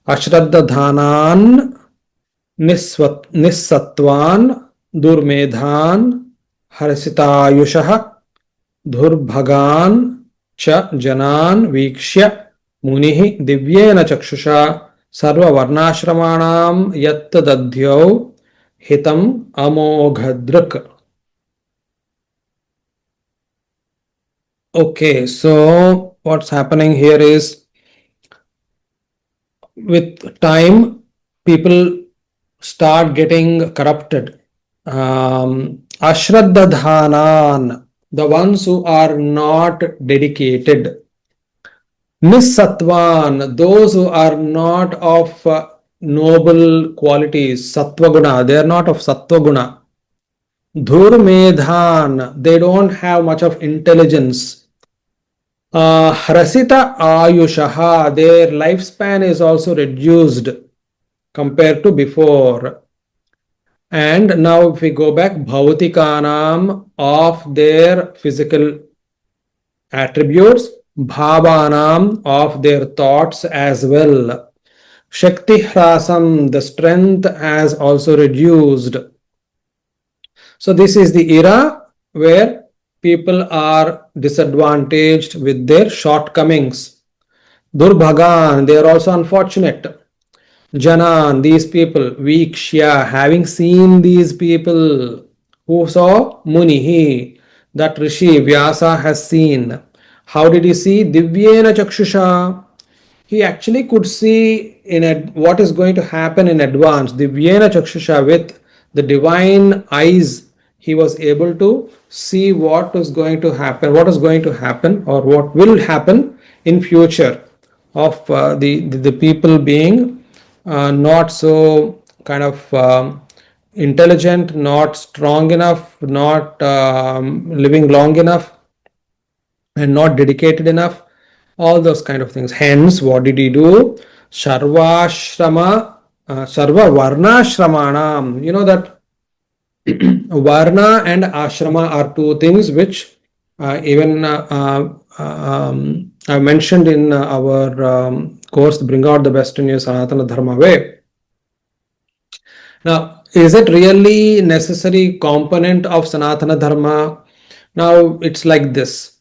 ashraddadhanān nissattvan durmedhan harsitayushah durbhagan cha janan vikshya munihi divyena chakshusha sarva varnashramanam yat dadhyau hitam amoghadruk. Okay, so what's happening here is with time, people start getting corrupted. Ashraddadhanan, the ones who are not dedicated. Nissattvan, those who are not of noble qualities, sattvaguna, they are not of sattvaguna. Dhurmedhan, they don't have much of intelligence. Hrasita ayushaha, their lifespan is also reduced compared to before. And now if we go back, bhavatikanam, of their physical attributes, bhavanam, of their thoughts as well. Shakti hrasam, the strength has also reduced. So this is the era where people are disadvantaged with their shortcomings. Durbhagan, they are also unfortunate. Janan, these people. Vikshya, having seen these people. Who saw? Munihi, that Rishi Vyasa has seen. How did he see? Divyena chakshusha. He actually could see what is going to happen in advance. Divyena chakshusha, with the divine eyes, he was able to see what is going to happen, or what will happen in future of the people being not so kind of intelligent, not strong enough, not living long enough, and not dedicated enough, all those kind of things. Hence, what did he do? Sarva varnashramanam. You know that Varna and ashrama are two things which Even I mentioned in our course, Bring Out the Best in Your Sanatana Dharma Way. Now, is it really necessary component of Sanatana Dharma? Now, it's like this.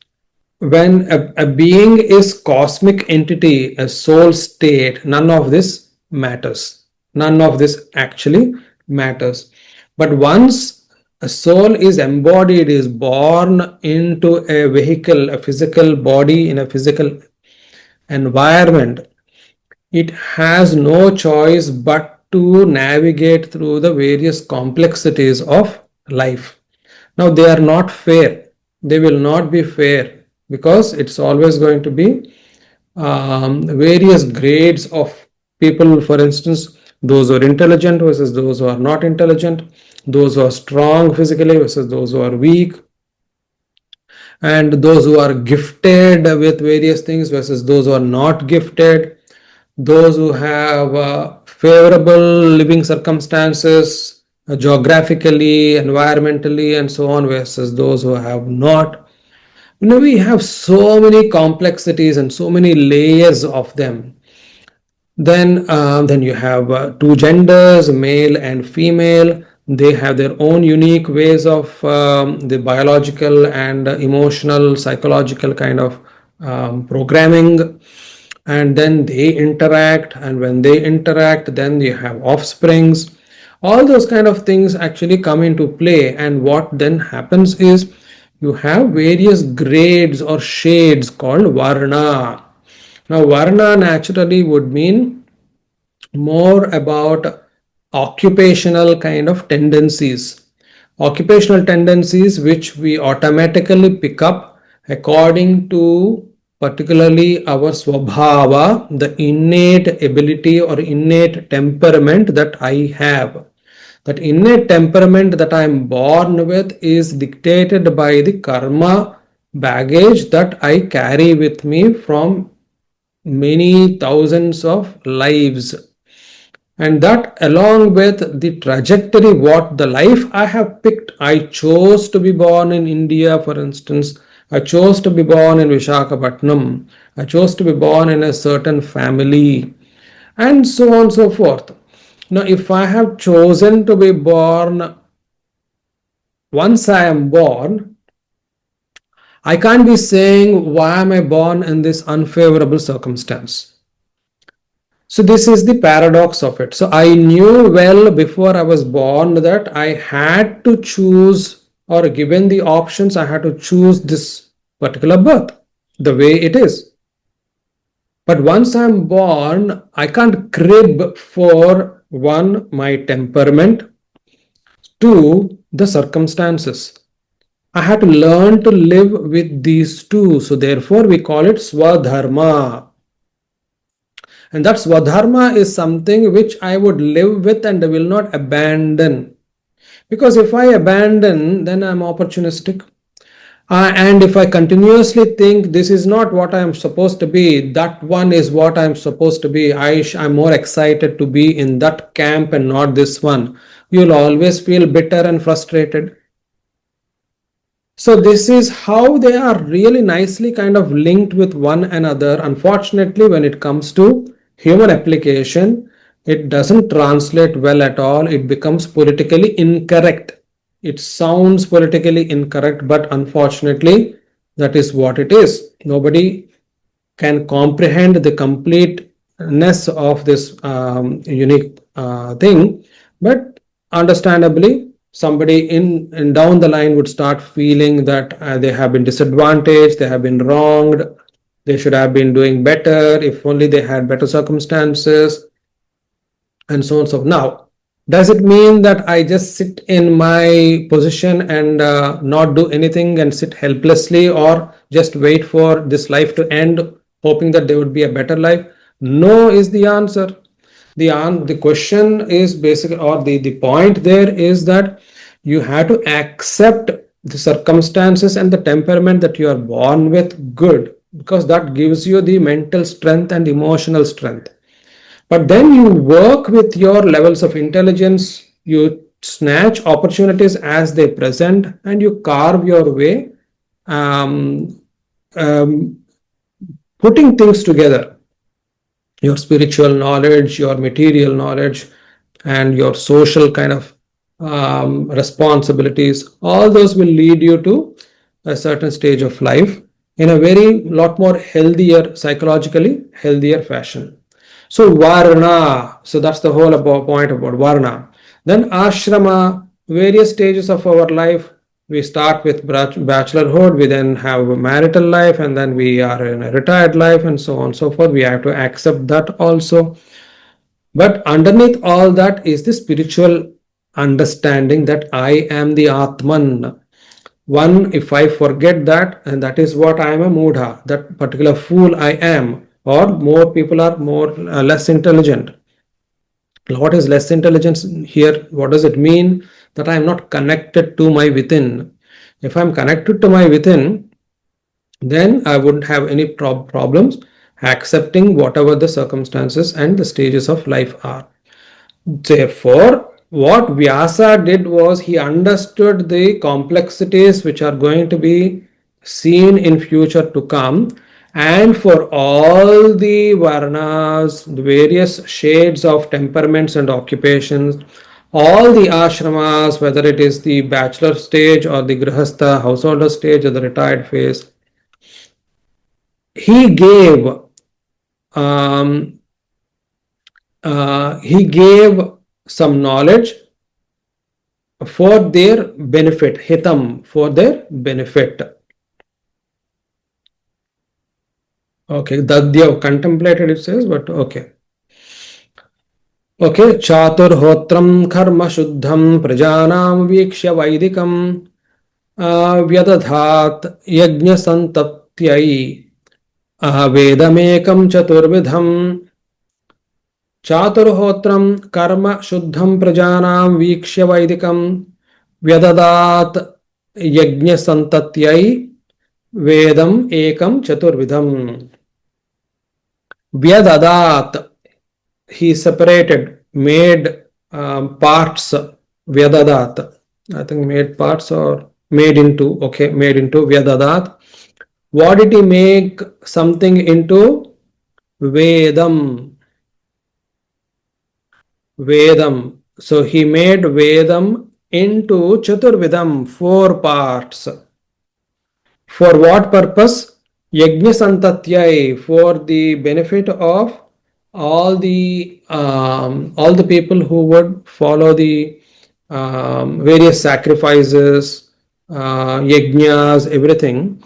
When a being is cosmic entity, a soul state, none of this matters. None of this actually matters. But once a soul is embodied, is born into a vehicle, a physical body in a physical environment, it has no choice but to navigate through the various complexities of life. Now, they are not fair. They will not be fair because it's always going to be various grades of people. For instance, those who are intelligent versus those who are not intelligent, those who are strong physically versus those who are weak, and those who are gifted with various things versus those who are not gifted, those who have favorable living circumstances, geographically, environmentally, and so on, versus those who have not. We have so many complexities and so many layers of them. Then you have two genders, male and female. They have their own unique ways of the biological and emotional, psychological kind of programming. And then they interact, and when they interact, then you have offsprings. All those kind of things actually come into play, and what then happens is you have various grades or shades called varna. Now, Varna naturally would mean more about occupational kind of tendencies. Occupational tendencies which we automatically pick up according to particularly our swabhava, the innate ability or innate temperament that I have. That innate temperament that I am born with is dictated by the karma baggage that I carry with me from many thousands of lives, and that along with the trajectory, what the life I have picked. I chose to be born in India, for instance. I chose to be born in Vishakhapatnam. I chose to be born in a certain family, and so on and so forth. Now, if I have chosen to be born, once I am born, I can't be saying why am I born in this unfavorable circumstance. So this is the paradox of it. So I knew well before I was born that I had to choose, or given the options, I had to choose this particular birth, the way it is. But once I'm born, I can't crib for one, my temperament, two, the circumstances. I had to learn to live with these two. So therefore, we call it swadharma. And that swadharma is something which I would live with and will not abandon. Because if I abandon, then I'm opportunistic. And if I continuously think this is not what I'm supposed to be, that one is what I'm supposed to be, I'm more excited to be in that camp and not this one, you'll always feel bitter and frustrated. So this is how they are really nicely kind of linked with one another. Unfortunately, when it comes to human application, it doesn't translate well at all. It becomes politically incorrect. It sounds politically incorrect, but unfortunately, that is what it is. Nobody can comprehend the completeness of this unique thing, but understandably, somebody in down the line would start feeling that they have been disadvantaged, they have been wronged, they should have been doing better if only they had better circumstances, and so on. So now, does it mean that I just sit in my position and not do anything and sit helplessly, or just wait for this life to end, hoping that there would be a better life? No is the answer. The question is basically, or the point there is that you have to accept the circumstances and the temperament that you are born with good, because that gives you the mental strength and emotional strength. But then you work with your levels of intelligence, you snatch opportunities as they present, and you carve your way um, um, putting things together, your spiritual knowledge, your material knowledge, and your social kind of responsibilities, all those will lead you to a certain stage of life in a very lot more healthier, psychologically healthier fashion. So varna, so that's the whole point about varna. Then ashrama, various stages of our life. We start with bachelorhood, we then have a marital life, and then we are in a retired life, and so on and so forth. We have to accept that also. But underneath all that is the spiritual understanding that I am the Atman. One, if I forget that, and that is what I am a mudha, that particular fool I am, or more people are more less intelligent. What is less intelligence here? What does it mean? That I am not connected to my within. If I am connected to my within, then I wouldn't have any problems accepting whatever the circumstances and the stages of life are. Therefore, what Vyasa did was he understood the complexities which are going to be seen in future to come, and for all the varnas, the various shades of temperaments and occupations, all the ashramas, whether it is the bachelor stage or the grihastha householder stage or the retired phase, he gave um, he gave some knowledge for their benefit, hitam, for their benefit. Okay, dadyav, contemplated it says, but okay. Okay, chaturhotram karma shuddham prajanam vikshya vaidikam vyadadhat yajna santaptyai vedamekam chaturvidham. चातुर्होत्रम कर्म शुद्धम प्रजानां वीक्ष्य वैदिकम व्यददात यज्ञ संतत्यै वेदम एकम चतुर्विधम. Vyadadat, he separated, made parts. Vyadadat, I think made parts or made into, okay, made into Vyadadat. What did he make something into? Vedam. Vedam. So he made Vedam into Chaturvidam, 4 parts. For what purpose? Yajna Santatyai, for the benefit of all the people who would follow the various sacrifices, yajnas, everything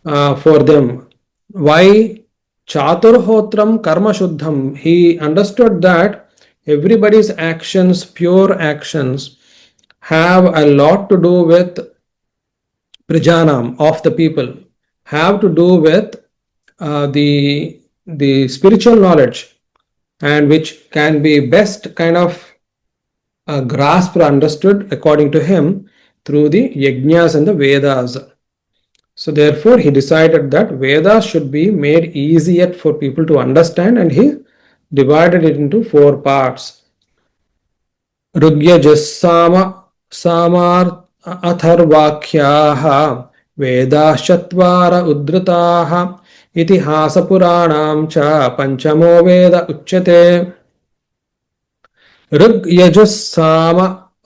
for them. Why? Chaturhotram karma shuddham. He understood that everybody's actions, pure actions, have a lot to do with prajanam, of the people, have to do with the spiritual knowledge, and which can be best kind of grasped or understood according to him through the yajnas and the Vedas. So therefore he decided that Vedas should be made easier for people to understand, and he divided it into 4 parts. Rugyajasama samar अथर्वाख्याः वेदाश्चत्वार उद्धृताः इतिहासपुराणां च पंचमो वेद उच्यते. ऋग् यजुः साम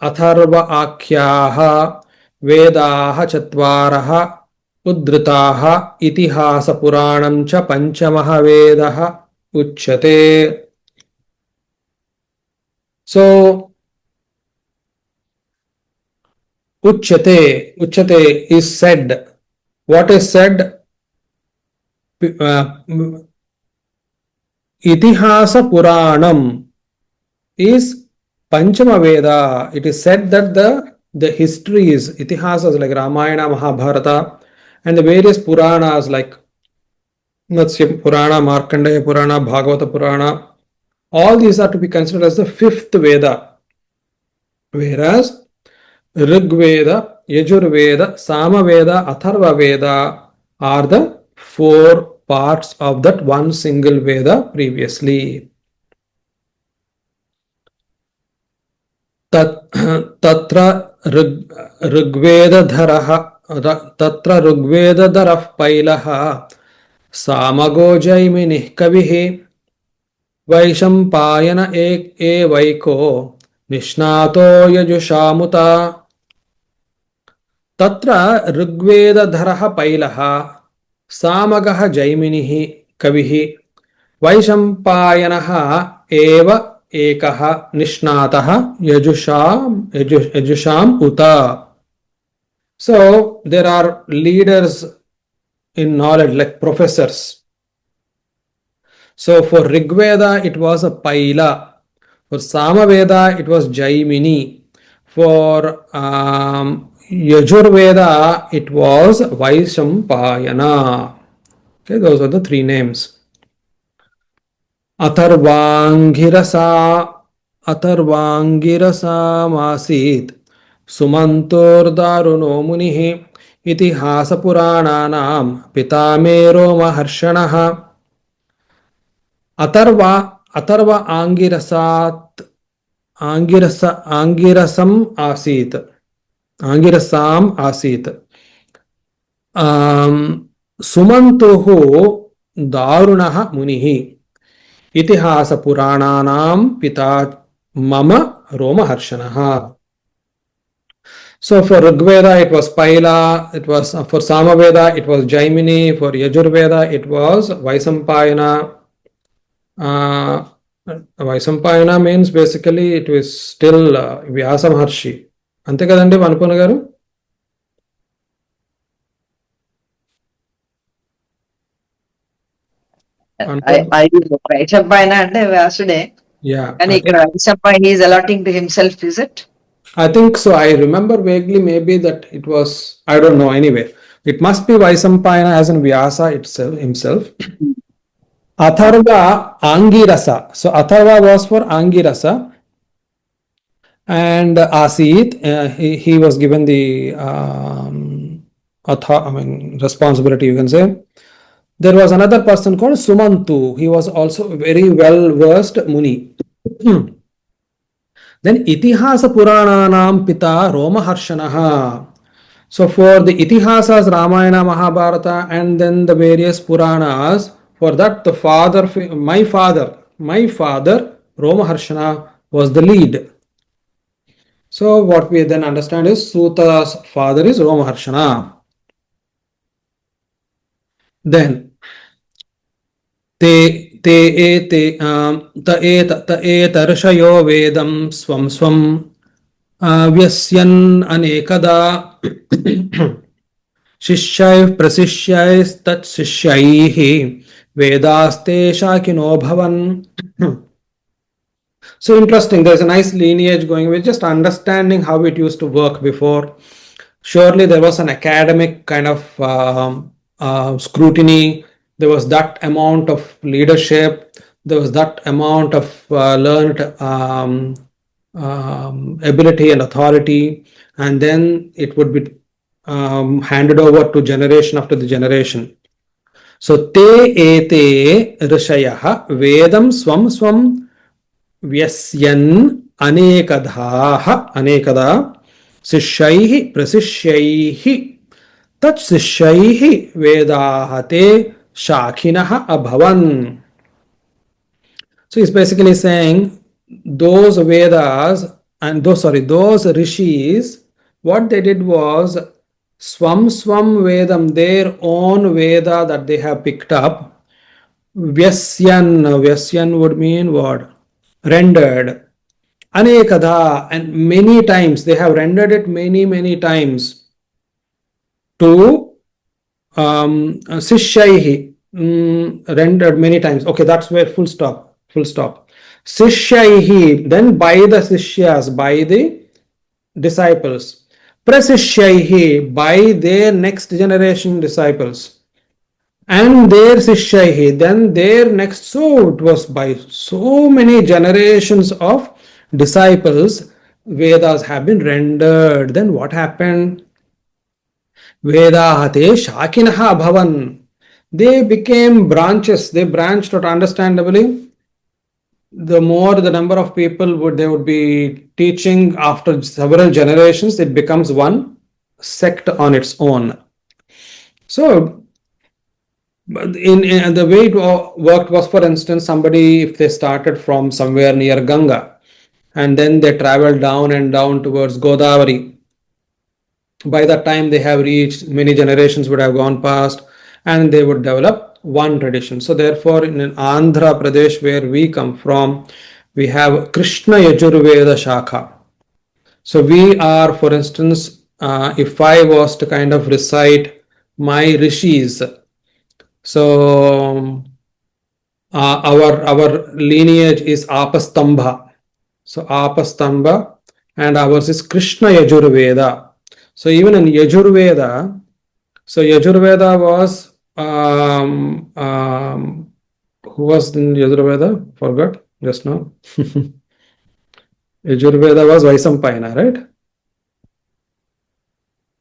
अथर्व आख्याः वेदाः चत्वारः उद्धृताः इतिहासपुराणं च पंचमः वेदः उच्यते. So Uchyate, Uchyate is said. What is said? Itihasa Puranam is Panchama Veda. It is said that the histories, Itihasas like Ramayana, Mahabharata, and the various Puranas like Matsya Purana, Markandeya Purana, Bhagavata Purana, all these are to be considered as the 5th Veda. Whereas Rigveda, Yajurveda, Samaveda, Atharvaveda are the 4 parts of that one single Veda previously. Tatra Rigveda Dharaha तत्र ऋग्वेदधरः पैलः सामगो जैमिनिः कविः वैशम्पायन एवैको निष्णातो यजुषामुता तत्र ऋग्वेदधरः पैलः सामगः जैमिनिः कविः वैशम्पायनः एव एकः निष्णातः यजुषाम् उत. So there are leaders in knowledge like professors. So for Rigveda it was a Paila, for Samaveda it was Jaimini, for Yajurveda it was Vaishampayana. Okay, those are the three names. अथर्वाङ्गिरसामासीत् सुमन्तोर्दारुणो मुनिः इतिहासपुराणानां पितामेरो महर्षणः अथर्व आङ्गिरसम् आसीत् सुमन्तुः दारुणः मुनिः इतिहासपुराणानां पिता मम रोमहर्षणः. So for Rigveda it was Paila, it was for Samaveda it was Jaimini, for Yajurveda it was Vaisampayana. Vaisampayana means basically it was still Vyasa Maharshi. Ante kadandi Vanupana garu? Vaishampayana అంటే వ్యాసుడే. కానీ ఇక్కడ Vaishampayana he is allotting to himself, is it? I think so. I remember vaguely maybe that it was, I don't know, anyway. It must be Vaisampayana as in Vyasa himself. Atharva Angirasa. So Atharva was for Angirasa. And Asit, he was given the responsibility, you can say. There was another person called Sumantu. He was also very well versed Muni. Then Itihasa Purananam Pita Romaharshanaha. So for the Itihasas, Ramayana, Mahabharata, and then the various Puranas, for that the father, my father, Romaharshana was the lead. So what we then understand is Suta's father is Romaharshana. Then te etarshyo vedam swam vyasyan anekada शिष्यैः प्रशिष्यैस्तात शिष्यैः वेदास्ते शाकिनो भवन्. So interesting, there's a nice lineage going with just understanding how it used to work before. Surely there was an academic kind of scrutiny, there was that amount of leadership, there was that amount of learned ability and authority, and then it would be handed over to generation after the generation. So te ete rishayah vedam swam vyasyan anekada शिष्यैः प्रशिष्यैः तत् शिष्यैः वेदाः ते शाखिनः अभवन्. So he's basically saying those Vedas and those rishis, what they did was swam vedam, their own Veda that they have picked up. Vyasyan would mean what? Rendered. Anekada, and many times they have rendered it many times. To Sishyahi, rendered many times. Okay, that's where full stop. Sishyahi, then by the Sishyas, by the disciples. Prasishyahi, by their next generation disciples. And their Sishyahi, then their next. So it was by so many generations of disciples, Vedas have been rendered. Then what happened? Vedahate Shakinaha Bhavan. They became branches. They branched out, understandably. The more the number of people they would be teaching after several generations, it becomes one. sect on its own. So in the way it worked was, for instance, somebody, if they started from somewhere near Ganga and then they traveled down and down towards Godavari, by the time they have reached, many generations would have gone past and they would develop one tradition. So therefore, in Andhra Pradesh, where we come from, we have Krishna Yajurveda Shakha. So we are, for instance, if I was to kind of recite my rishis, so our lineage is Apastambha. So Apastambha, and ours is Krishna Yajurveda. So even in Yajurveda, so Yajurveda was who was in Yajurveda? Forgot just now. Yajurveda was Vaisampayana, right?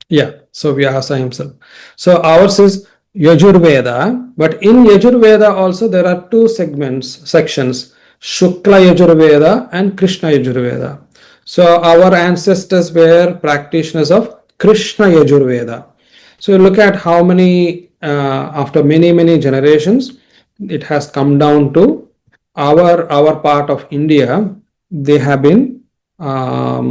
Yeah, so Vyasa himself. So ours is Yajurveda, but in Yajurveda also there are two sections, Shukla Yajurveda and Krishna Yajurveda. So our ancestors were practitioners of Krishna Yajurveda. So you look at how many, after many generations, it has come down to our part of India. They have been uh,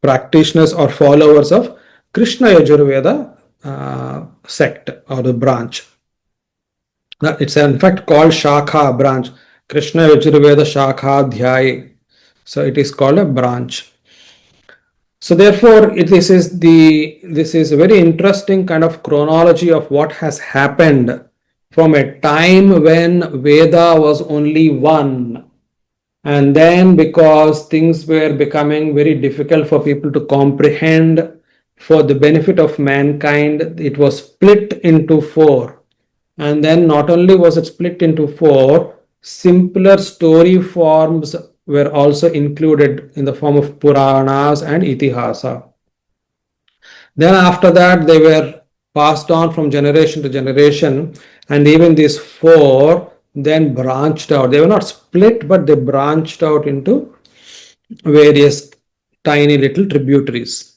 practitioners or followers of Krishna Yajurveda sect or the branch. It's in fact called Shakha branch, Krishna Yajurveda Shakha Dhyay. So it is called a branch. So therefore, this is a very interesting kind of chronology of what has happened from a time when Veda was only one. And then, because things were becoming very difficult for people to comprehend, for the benefit of mankind, it was split into four. And then, not only was it split into four, simpler story forms were also included in the form of Puranas and Itihasa. Then, after that, they were passed on from generation to generation, and even these four then branched out. They were not split, but they branched out into various tiny little tributaries.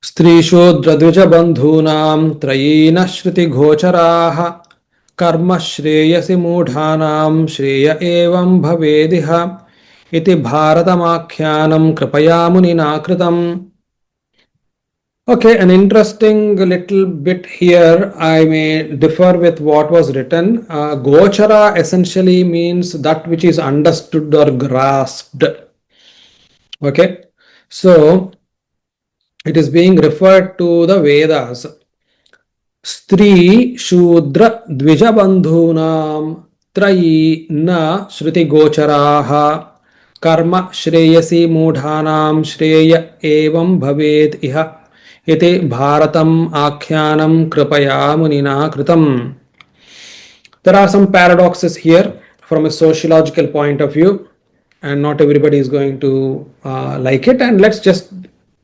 स्त्रीशूद्रद्विजबन्धूनां त्रयीनः श्रुतिगोचराः कर्म श्रेयसि मूढानां श्रेय एवं भवेदिह इति भारतमाख्यानं कृपया मुनिना कृतम्. Okay, an interesting little bit here. I may differ with what was written. Gochara essentially means that which is understood or grasped. Okay, so it is being referred to the Vedas. Stri Shudra Dvijabandhunam Trayi Na Shruti Gocharaha Karma Shreyasi Mudhanam Shreya Evam Bhaved Iha Iti Bharatam Akhyanam Kripaya Munina Kritam. There are some paradoxes here from a sociological point of view, and not everybody is going to like it. And let's just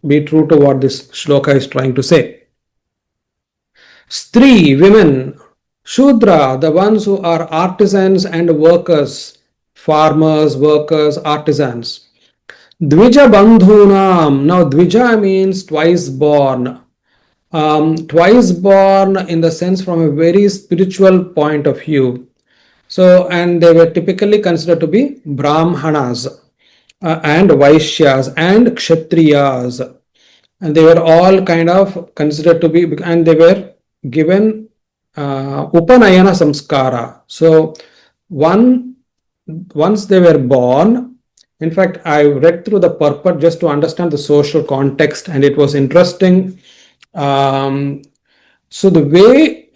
be true to what this shloka is trying to say. Stri, women, Shudra, the ones who are artisans and workers, farmers, workers, artisans. Dvija Bandhunam. Now, Dvija means twice born. Twice born in the sense from a very spiritual point of view. So, and they were typically considered to be Brahmanas and Vaishyas and Kshatriyas. And they were all kind of considered to be, and they were given Upanayana Samskara. So, once they were born, in fact, I read through the purport just to understand the social context, and it was interesting. So the way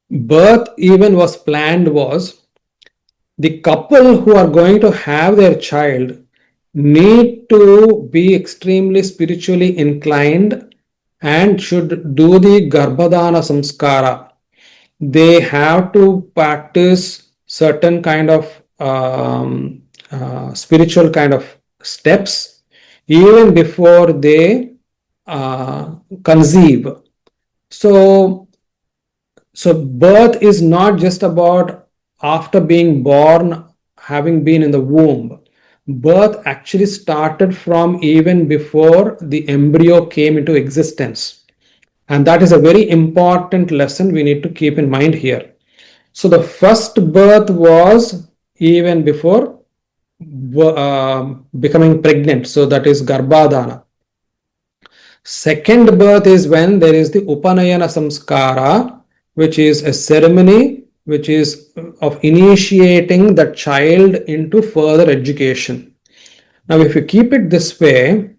birth even was planned was the couple who are going to have their child need to be extremely spiritually inclined and should do the Garbhadana Samskara. They have to practice certain kind of spiritual kind of steps even before they conceive. So birth is not just about after being born, having been in the womb. birth actually started from even before the embryo came into existence. And that is a very important lesson we need to keep in mind here. So the first birth was even before becoming pregnant. So that is Garbhadana. Second birth is when there is the Upanayana Samskara, which is a ceremony which is of initiating the child into further education. Now, if you keep it this way,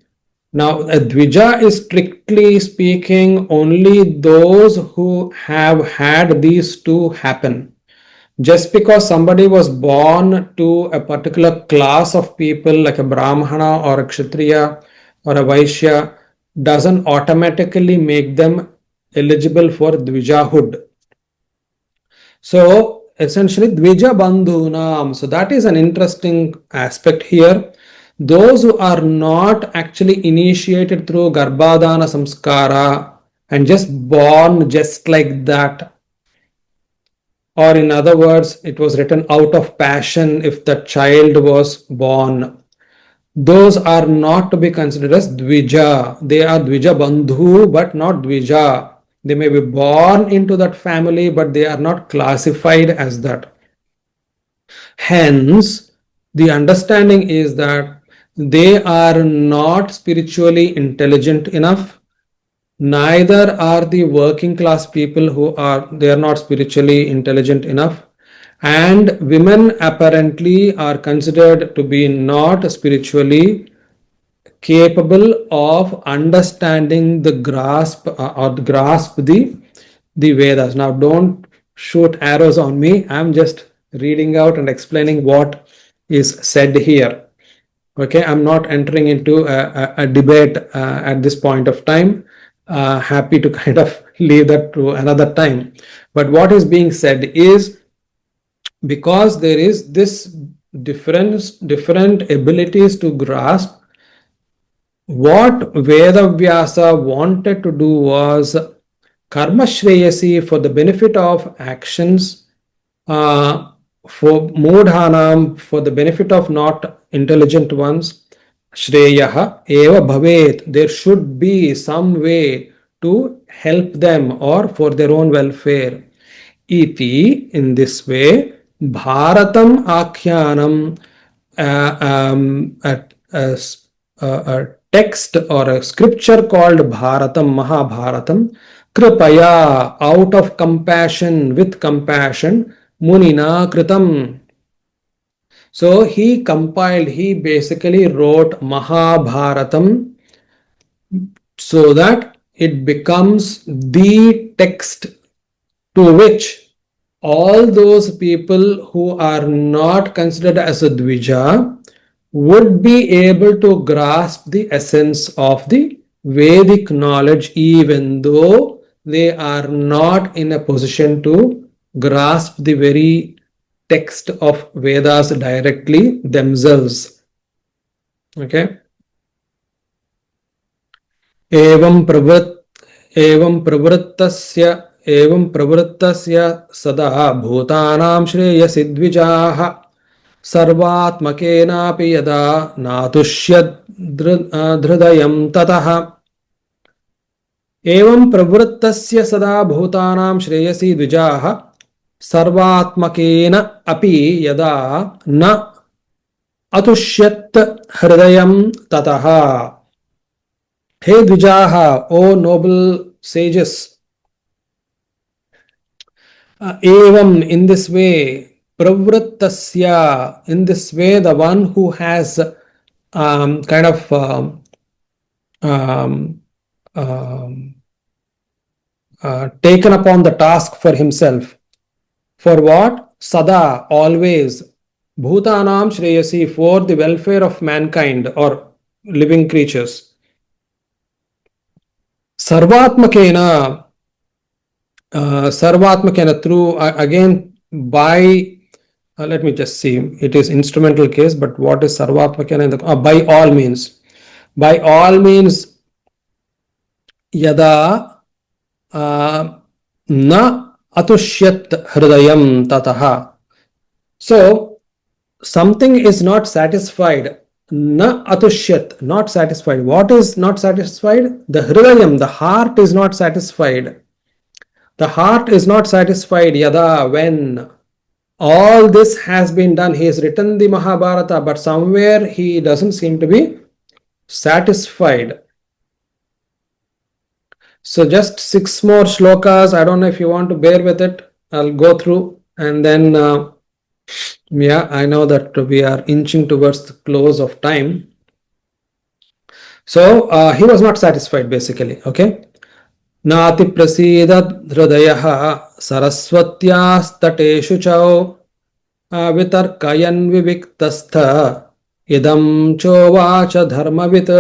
now a Dvija is strictly speaking only those who have had these two happen. Just because somebody was born to a particular class of people like a Brahmana or a Kshatriya or a Vaishya doesn't automatically make them eligible for Dvijahood. So essentially Dvija Bandhunam. So that is an interesting aspect here. Those who are not actually initiated through Garbhadana Samskara and just born just like that, or in other words, it was written out of passion if the child was born. Those are not to be considered as Dvija. They are Dvija Bandhu, but not Dvija. They may be born into that family, but they are not classified as that. Hence, the understanding is that they are not spiritually intelligent enough. Neither are the working class people they are not spiritually intelligent enough. And women apparently are considered to be not spiritually capable of understanding the grasp or grasp the Vedas. Now, don't shoot arrows on me. I'm just reading out and explaining what is said here. Okay, I'm not entering into a debate at this point of time. Happy to kind of leave that to another time. But what is being said is, because there is this different abilities to grasp, what Vedavyasa wanted to do was karma shreyasi, for the benefit of actions, for mudhanam, for the benefit of not intelligent ones, shreyaha eva bhavet, there should be some way to help them or for their own welfare. Iti, in this way, Bharatam Akhyanam, a text or a scripture called Bharatam, Mahabharatam, Kripaya, out of compassion, with compassion, Munina Kritam. So he basically wrote Mahabharatam so that it becomes the text to which all those people who are not considered as a Dvija would be able to grasp the essence of the Vedic knowledge, even though they are not in a position to grasp the very text of Vedas directly themselves. Okay. एवं प्रवृत्तस्य सदा भूतानां श्रेयसि द्विजाः सर्वात्मकेनापि यदा नातुष्यदृदयं ततः. एवं प्रवृत्तस्य सदा भूतानां श्रेयसि द्विजाः सर्वात्मकेन अपि यदा न अतुष्यत् हृदयं ततः. Hey Dvijaha, O noble sages, evam, in this way, pravrittasya, in this way, the one who has kind of taken upon the task for himself. For what? Sada, always. Bhutanam Shreyasi, for the welfare of mankind or living creatures. Sarvatmakena, through, again, by, let me just see, it is instrumental case, but what is Sarvatmakena? By all means. By all means, yada na atushyat hridayam tataha. So, something is not satisfied Na atushyat, not satisfied. What is not satisfied? The hridayam, the heart is not satisfied. The heart is not satisfied yada, when all this has been done. He has written the Mahabharata, but somewhere he doesn't seem to be satisfied. So just 6 more shlokas. I don't know if you want to bear with it. I'll go through, and then yeah, I know that we are inching towards the close of time. So he was not satisfied basically. Okay. नाति प्रसीद हृदयः सरस्वत्यास्तटेषु च वितर्कयन् विविक्तस्थ इदं चोवाच धर्मवित्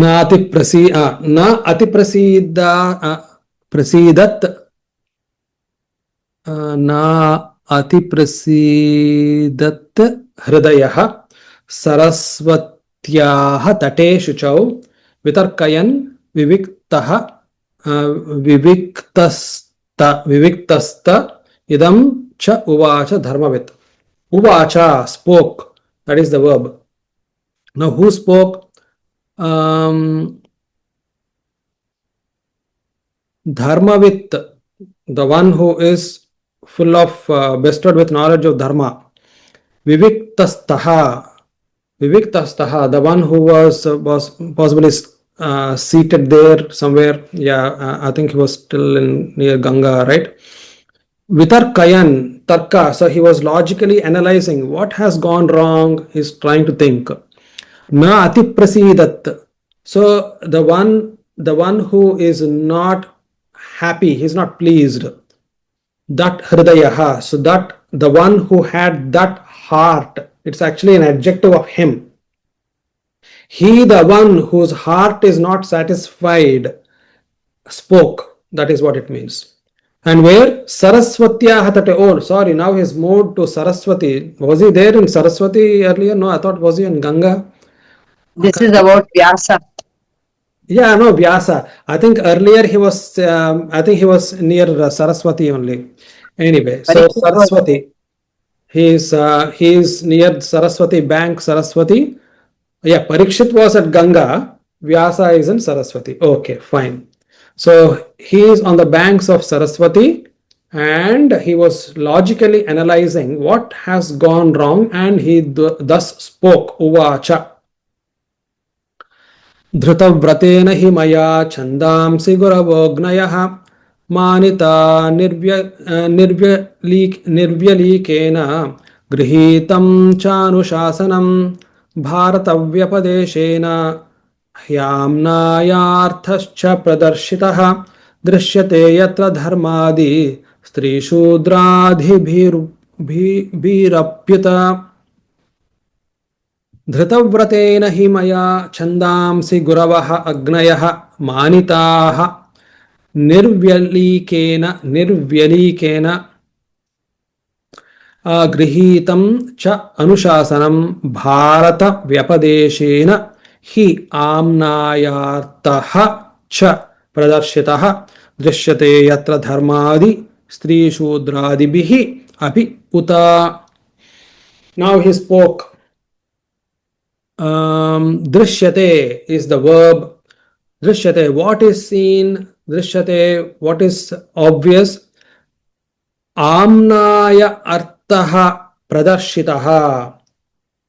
नाति प्रसी न अति प्रसीद प्रसीदत् न अति प्रसीदत् हृदयः सरस्वत्याः तटेषु च वितर्कयन् विविक्तः विविक्तस्त idam cha uvacha dharmavit. Uvacha, spoke, that is the verb. Now who spoke? Dharmavit, the one who is full of bestowed with knowledge of dharma. Viviktastaha, the one who was possibly seated there somewhere. Yeah, I think he was still near Ganga, right? Vitarkayan, tarka. So he was logically analyzing what has gone wrong. He's trying to think. Na ati prasidat. So the one who is not happy, he's not pleased. That hridayaha. So that the one who had that heart, it's actually an adjective of him. He, the one whose heart is not satisfied, spoke. That is what it means. And where? Saraswatya hatate. Oh, sorry, now he's moved to Saraswati. Was he there in Saraswati earlier? No, I thought, was he in Ganga? This is about Vyasa. Yeah, no, Vyasa. I think earlier he was, I think he was near Saraswati only. Anyway, so Saraswati. He is near Saraswati bank, Saraswati. Yeah, Parikshit was at Ganga. Vyasa is in Saraswati. Okay, fine. So he is on the banks of Saraswati and he was logically analyzing what has gone wrong, and he thus spoke. Uvacha. धृतव्रतेन हि मया छन्दांसि गुरवोऽग्नयः मानिता निर्व्यलीकेन गृहीतं चानुशासनं भारतव्यपदेशेन ह्याम्नायार्थश्च प्रदर्शितः दृश्यते यत्र धर्मादि स्त्रीशूद्रादिभिरप्युत धृतव्रतेन हि मया छन्दांसि गुरवः अग्नयः मानिताः निर्व्यलीकेन गृहीतं च अनुशासनं भारतव्यपदेशेन हि आम्नायार्थः च प्रदर्शितः दृश्यते यत्र धर्मादि स्त्रीशूद्रादिभिः अपि उत. Now he spoke. Drishyate is the verb. Drishyate, what is seen? Drishyate, what is obvious? Amnaya artaha pradarshitaha.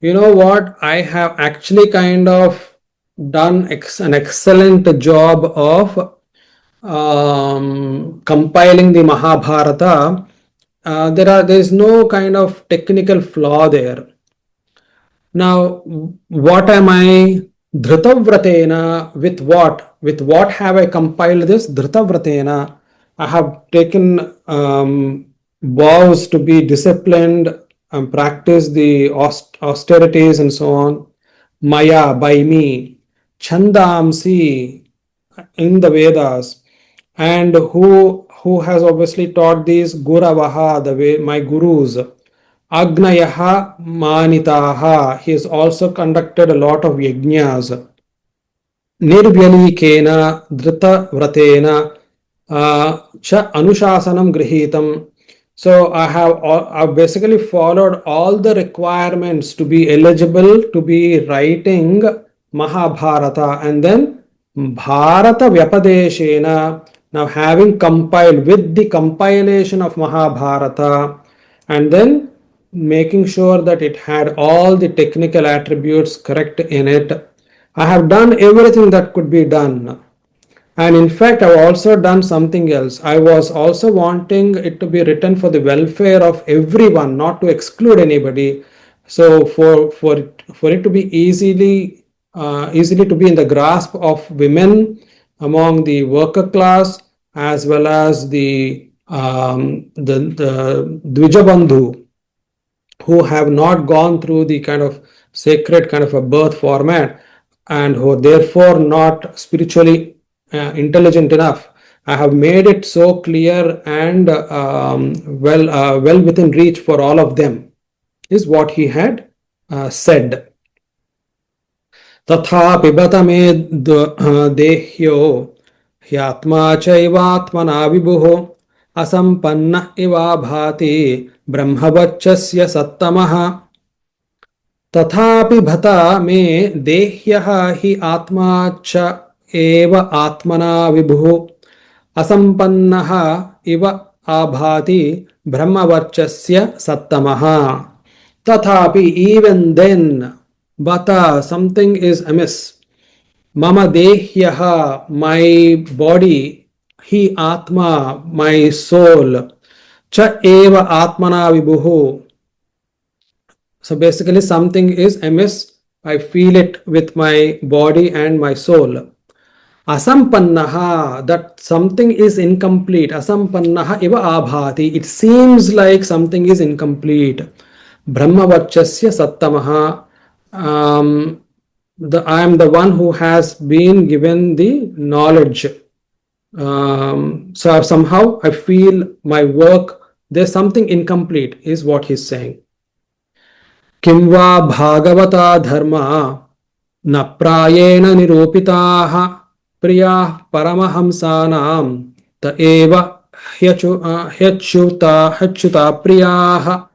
You know what? I have actually kind of done an excellent job of compiling the Mahabharata. There is no kind of technical flaw there. Now, what am I? Dhritavratena, with what? With what have I compiled this? Dhritavratena. I have taken vows to be disciplined and practice the austerities and so on. Maya, by me. Chandamsi, in the Vedas. And who has obviously taught these? Guravaha, the way, my gurus. Agnayaha manitaha. He has also conducted a lot of yajnas. Nirvyalikena dhrita vratena cha anushasanam grihitam. So I've basically followed all the requirements to be eligible to be writing Mahabharata, and then Bharata Vyapadeshena, now having compiled with the compilation of Mahabharata, and then making sure that it had all the technical attributes correct in it. I have done everything that could be done. And in fact, I've also done something else. I was also wanting it to be written for the welfare of everyone, not to exclude anybody. So for it to be easily to be in the grasp of women among the worker class, as well as the Dvijabandhu, who have not gone through the kind of sacred kind of a birth format, and who are therefore not spiritually intelligent enough. I have made it so clear and well within reach for all of them, is what he had said. तथा पिबत मे देह्यो ह्यात्मा चैवात्मना विभुः असंपन्न इवा भाति ब्रह्मवच्चस्य सत्तमः तथापि भता मे देह्यः हि आत्मा च एव आत्मना विभुः असंपन्नः इव आभाति ब्रह्मवर्चस्य सत्तमः तथापि even then but something is amiss. Mama dehyaha, my body, he atma, my soul, cha eva atmana vibhuhu. So basically something is amiss. I feel it with my body and my soul. Asampannaha, that something is incomplete. Asampannaha iva abhati. It seems like something is incomplete. Brahmavachasya sattamaha. I am the one who has been given the knowledge. So somehow I feel my work, there's something incomplete, is what he's saying. Kim va bhagavata dharma na prayena nirupitaha priyah paramahamsanam ta eva hyachyuta priyah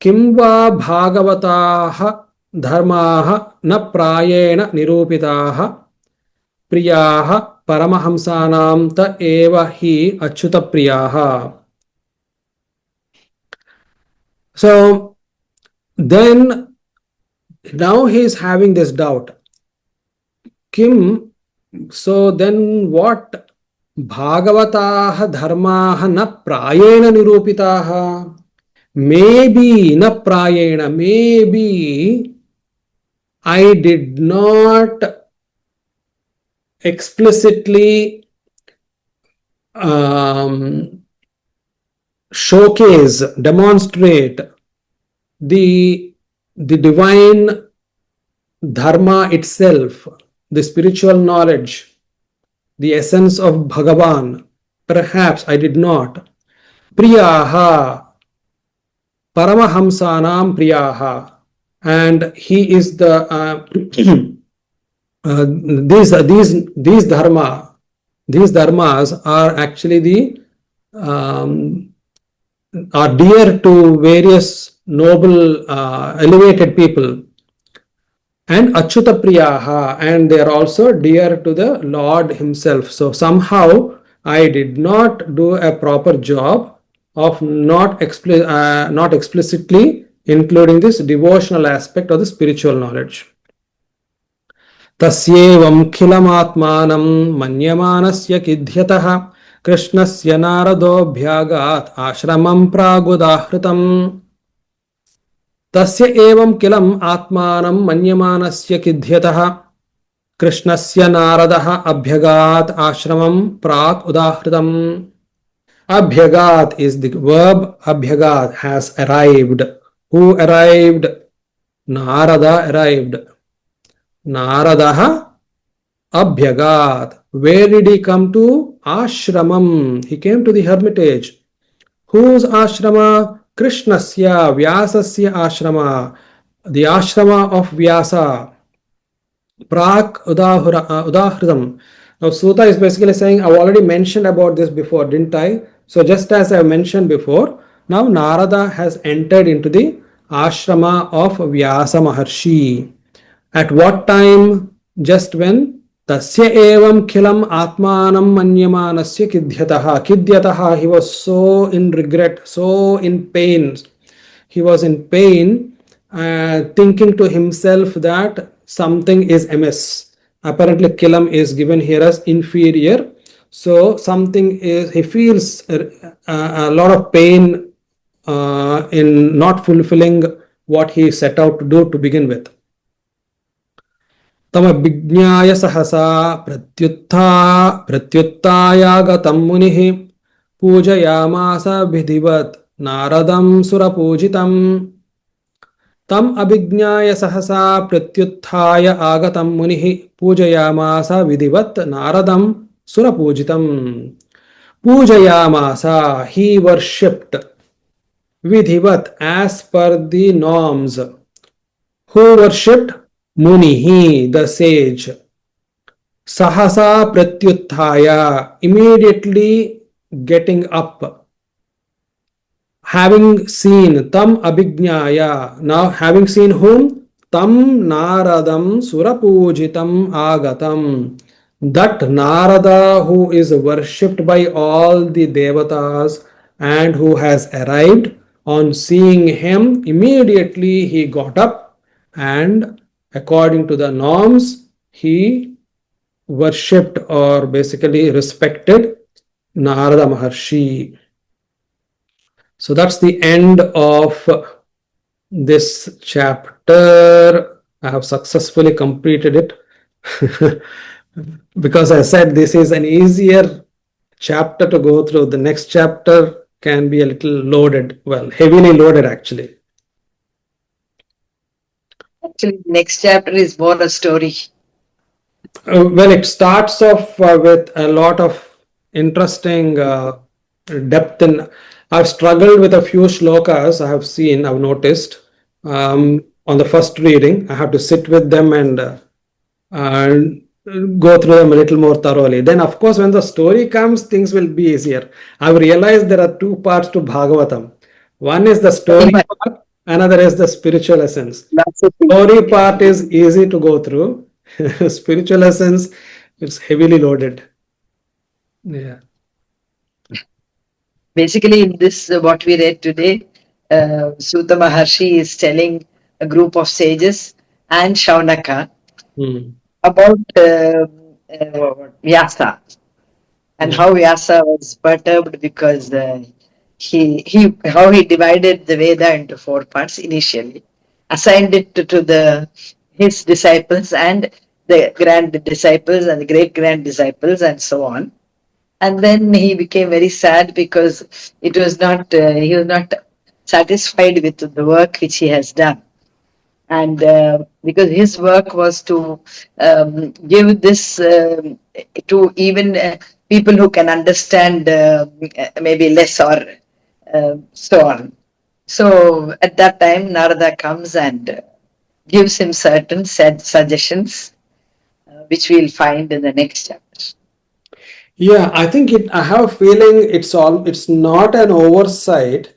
किं वा भागवताः धर्माः न प्रायेण निरूपिताः प्रियाः परमहंसानां त एव हि अच्युतप्रियाः. So then now he is having this doubt. Kim, so then what? Bhagavataah dharmaah na prayena nirupitaah. Maybe, na prayena, maybe I did not explicitly showcase, demonstrate the divine dharma itself, the spiritual knowledge, the essence of Bhagavan. Perhaps I did not. Priyaha, Paramahamsanam Priyaha, and he is the these dharmas are actually the are dear to various noble elevated people, and Achyuta Priyaha, and they are also dear to the Lord himself. So somehow I did not do a proper job of not explicitly including this devotional aspect of the spiritual knowledge. Tasyevam khilamatmanam manyamanasya kidhyatah krishnasya narado bhyagat ashramam pragudahritam. Tasya evam kilam atmanam manyamanasya kidhyatah krishnasya naradaha abhyagat ashramam prag udahritam. Abhyagat is the verb. Abhyagat has arrived. Who arrived? Narada arrived. Naradaha abhyagat. Where did he come to? Ashramam. He came to the hermitage. Whose ashrama? Krishnasya, Vyasasya ashrama. The ashrama of Vyasa. Prak udahritam. Now, Sutta is basically saying, I've already mentioned about this before, didn't I? So just as I mentioned before, now Narada has entered into the ashrama of Vyasa Maharshi. At what time? Just when tasya evam khilam atmanam manyamanasya kidyataha. Kidyataha, he was so in regret, so in pain. He was in pain, thinking to himself that something is amiss. Apparently, kilam is given here as inferior. So something is, he feels a lot of pain in not fulfilling what he set out to do to begin with. तमभिज्ञाय सहसा प्रत्युत्थायागतं मुनिः पूजयामास विधिवत् नारदं सुरपूजितम् तम अभिज्ञाय सहसा प्रत्युत्थाय आगतं मुनिः पूजयामास विधिवत् नारदं सुरपूजितम् पूजयामास, he worshipped vidhivat, as per the norms. Who worshipped? Munihi, the sage. Sahasa pratyuthaya, immediately getting up. Having seen tam abhignaya, now having seen whom? Tam naradam surapujitam agatam. That Narada who is worshipped by all the devatas and who has arrived, on seeing him, immediately he got up and according to the norms, he worshipped or basically respected Narada Maharshi. So that's the end of this chapter. I have successfully completed it. Because I said this is an easier chapter to go through. The next chapter can be a little loaded, well, heavily loaded actually. Actually, next chapter is more a story. Well, it starts off with a lot of interesting depth, and I've struggled with a few shlokas I have seen, I've noticed on the first reading. I have to sit with them and go through them a little more thoroughly. Then, of course, when the story comes, things will be easier. I've realized there are two parts to Bhagavatam. One is the story part, another is the spiritual essence. Story part is easy to go through. Spiritual essence, it's heavily loaded. Yeah. Basically, in this, what we read today, Suta Maharshi is telling a group of sages and Shaunaka about Vyasa and how Vyasa was perturbed because how he divided the Veda into 4 parts initially, assigned it to his disciples and the grand disciples and the great grand disciples and so on. And then he became very sad because he was not satisfied with the work which he has done. And because his work was to give this to even people who can understand maybe less or so on. So at that time, Narada comes and gives him certain suggestions, which we'll find in the next chapter. Yeah, I think I have a feeling it's not an oversight.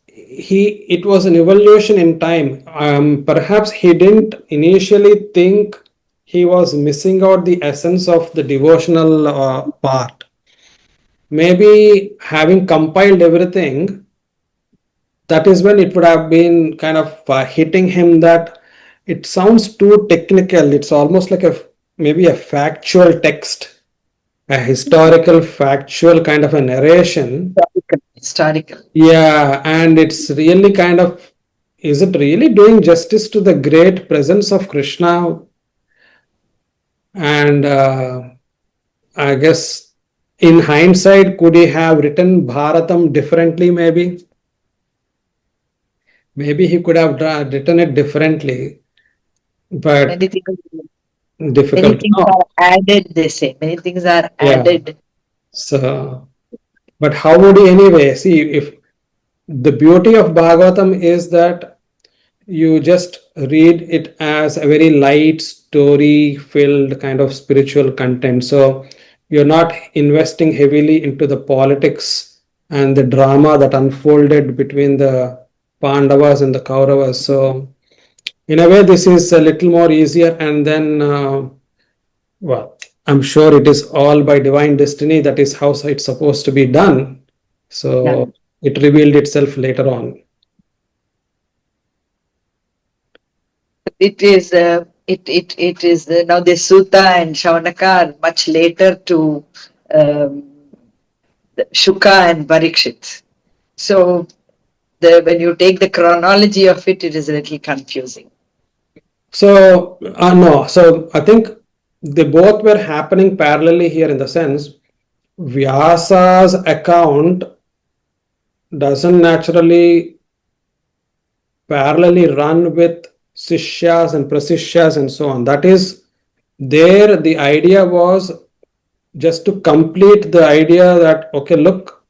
It was an evolution in time. Perhaps he didn't initially think he was missing out the essence of the devotional part. Maybe having compiled everything, that is when it would have been kind of hitting him that it sounds too technical. It's almost like maybe a factual text, a historical, factual kind of a narration. Historical. Yeah, and it's really kind of, is it really doing justice to the great presence of Krishna? And I guess in hindsight, could he have written Bharatam differently maybe? Maybe he could have written it differently, but Many things difficult to know. are added, they say. Many things are added. So, but how would he anyway? See, if the beauty of Bhagavatam is that you just read it as a very light story filled kind of spiritual content. So you're not investing heavily into the politics and the drama that unfolded between the Pandavas and the Kauravas. So, in a way, this is a little more easier. And then, well, I'm sure it is all by divine destiny. That is how it's supposed to be done. Yeah. So, it revealed itself later on. It is now the Sutta and Shaunaka are much later to Shuka and Parikshit. So when you take the chronology of it, it is a little confusing. So, no, so I think they both were happening parallelly here in the sense Vyasa's account doesn't naturally parallelly run with Sishyas and Prasishyas and so on. That is, there the idea was just to complete the idea that, okay, look,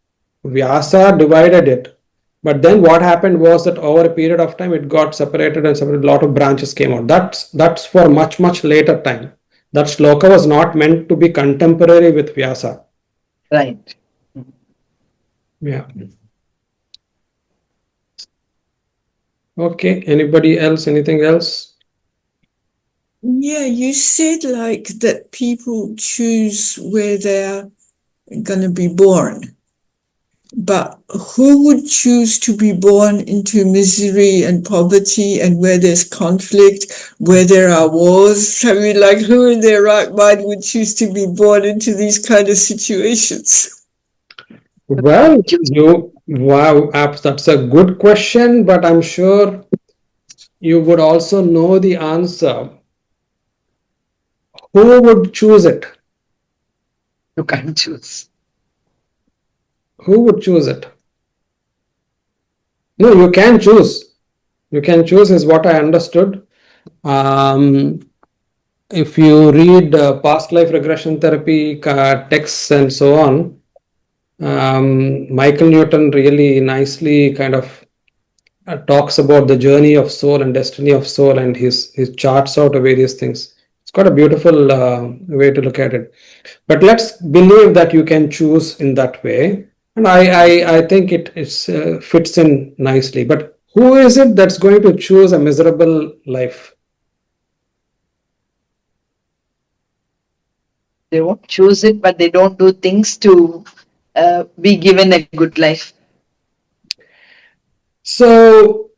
Vyasa divided it. But then what happened was that over a period of time, it got separated and separated, a lot of branches came out. That's for much, much later time. That shloka was not meant to be contemporary with Vyasa. Right. Yeah. Okay. Anybody else? Anything else? Yeah, you said like that people choose where they're going to be born. But who would choose to be born into misery and poverty and where there's conflict, where there are wars? I mean, like, who in their right mind would choose to be born into these kind of situations? Well, wow, that's a good question, but I'm sure you would also know the answer. Who would choose it? You can't choose. Who would choose it? No, you can choose. You can choose, is what I understood. If you read past life regression therapy texts and so on, Michael Newton really nicely kind of talks about the journey of soul and destiny of soul, and his charts out of various things. It's got a beautiful way to look at it. But let's believe that you can choose in that way, and I think it fits in nicely. But who is it that's going to choose a miserable life? They won't choose it, but they don't do things to be given a good life. So,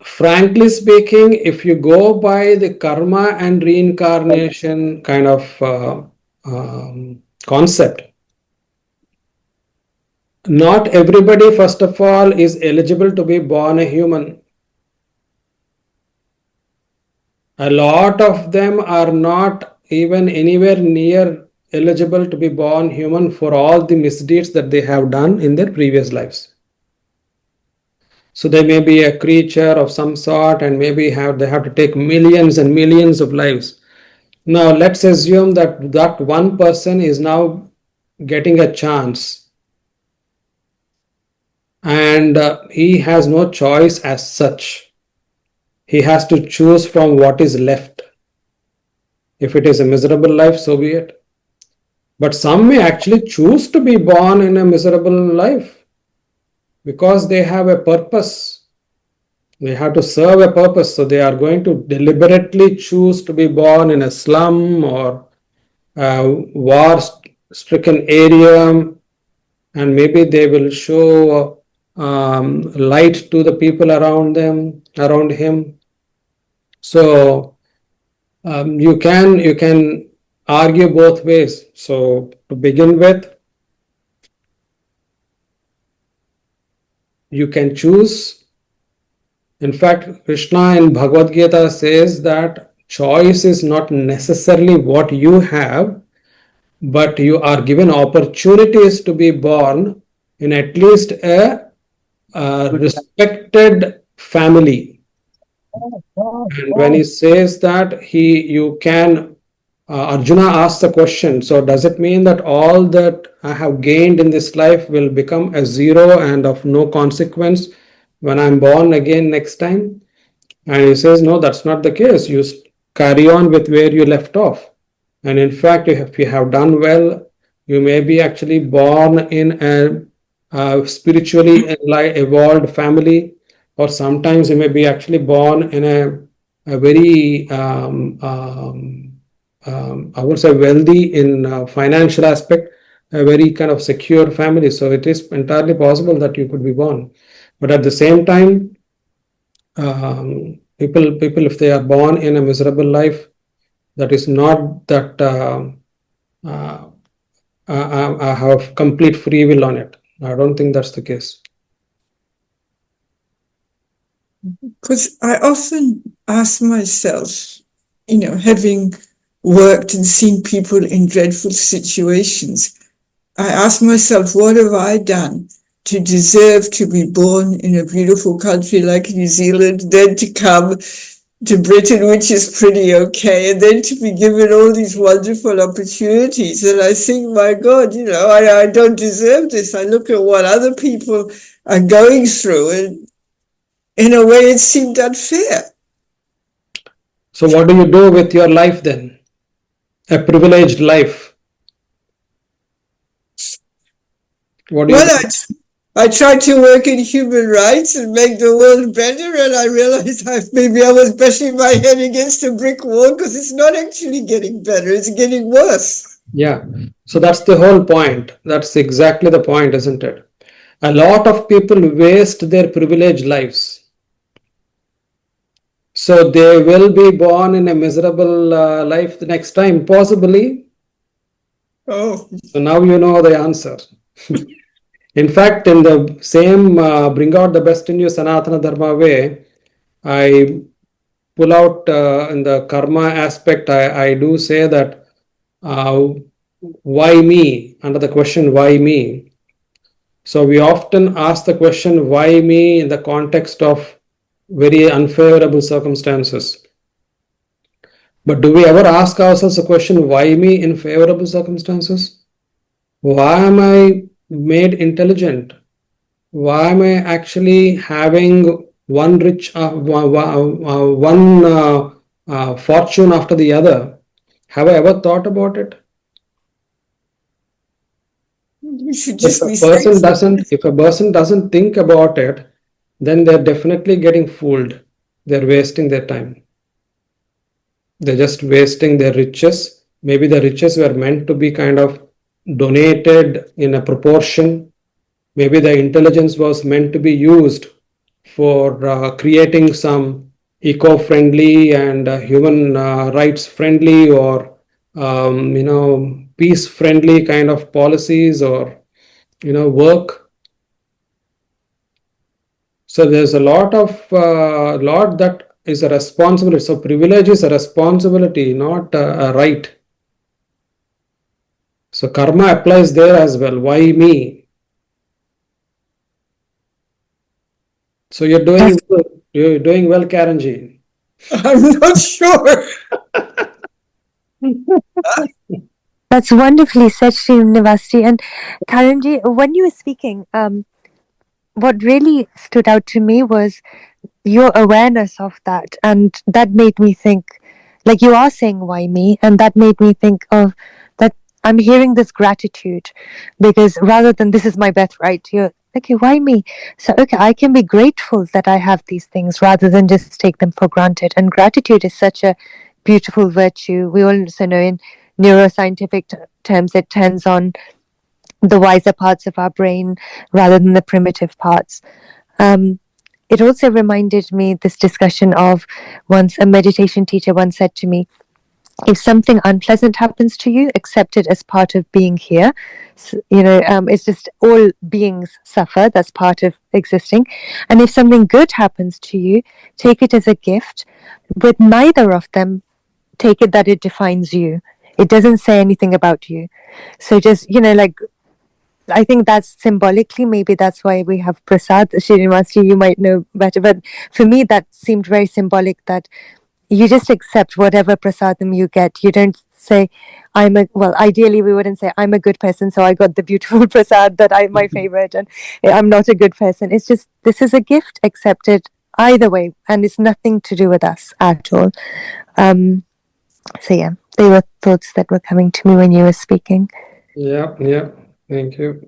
frankly speaking, if you go by the karma and reincarnation kind of concept, not everybody, first of all, is eligible to be born a human. A lot of them are not even anywhere near eligible to be born human for all the misdeeds that they have done in their previous lives. So they may be a creature of some sort and maybe they have to take millions and millions of lives. Now let's assume that that one person is now getting a chance, and he has no choice as such. He has to choose from what is left. If it is a miserable life, so be it. But some may actually choose to be born in a miserable life because they have a purpose. They have to serve a purpose. So they are going to deliberately choose to be born in a slum or a war-stricken area, and maybe they will show light to the people around him. So you can argue both ways. So to begin with, you can choose. In fact, Krishna in Bhagavad Gita says that choice is not necessarily what you have, but you are given opportunities to be born in at least a respected family. And when he says that you can, Arjuna asks the question, so does it mean that all that I have gained in this life will become a zero and of no consequence when I'm born again next time? And he says, no, that's not the case. You carry on with where you left off. And in fact, if you have done well, you may be actually born in a spiritually evolved family, or sometimes you may be actually born in a very I would say wealthy in financial aspect, a very kind of secure family. So it is entirely possible that you could be born, but at the same time, people if they are born in a miserable life, that is not that uh, I have complete free will on it. I don't think that's the case. Because I often ask myself, having worked and seen people in dreadful situations, I ask myself, what have I done to deserve to be born in a beautiful country like New Zealand, then to come to Britain, which is pretty okay, and then to be given all these wonderful opportunities. And I think, my God, I don't deserve this. I look at what other people are going through, and in a way, it seemed unfair. So what do you do with your life then? A privileged life. What do you Well, do? I tried to work in human rights and make the world better, and I realized maybe I was bashing my head against a brick wall, because it's not actually getting better, it's getting worse. Yeah. So that's the whole point. That's exactly the point, isn't it? A lot of people waste their privileged lives. So they will be born in a miserable life the next time, possibly. Oh, So now you know the answer. In fact, in the same bring out the best in you Sanatana Dharma way, I pull out in the karma aspect, I do say that why me? Under the question, why me? So we often ask the question, why me, in the context of very unfavorable circumstances. But do we ever ask ourselves the question, why me in favorable circumstances? Why am I made intelligent? Why am I actually having one fortune after the other? Have I ever thought about it? you should If just a be person thankful. doesn't think about it, then they're definitely getting fooled. They're wasting their time. They're just wasting their riches. Maybe the riches were meant to be kind of donated in a proportion. Maybe the intelligence was meant to be used for creating some eco-friendly and human rights friendly, or peace friendly kind of policies, or work. So there's a lot that is a responsibility. So privilege is a responsibility, not a right. So karma applies there as well. Why me? So you're doing That's, good. You're doing well, Karanji. I'm not sure. that's wonderfully said, Srinivasti. And Karanji, when you were speaking, what really stood out to me was your awareness of that. And that made me think, like you are saying, why me? And that made me think of that I'm hearing this gratitude, because rather than this is my birthright, you're okay, why me? So, okay, I can be grateful that I have these things rather than just take them for granted. And gratitude is such a beautiful virtue. We also know in neuroscientific terms, it turns on the wiser parts of our brain rather than the primitive parts. Um, it also reminded me this discussion of once a meditation teacher once said to me, if something unpleasant happens to you, accept it as part of being here. So, it's just all beings suffer. That's part of existing. And if something good happens to you, take it as a gift. With neither of them, take it that it defines you. It doesn't say anything about you. So just, I think that's symbolically, maybe that's why we have prasad. Srinivasti, you might know better. But for me, that seemed very symbolic, that you just accept whatever prasadam you get. You don't say, ideally we wouldn't say, I'm a good person, so I got the beautiful prasad that I'm my favorite, and I'm not a good person. It's just, this is a gift, accept it either way. And it's nothing to do with us at all. So yeah, they were thoughts that were coming to me when you were speaking. Yeah, yeah. Thank you.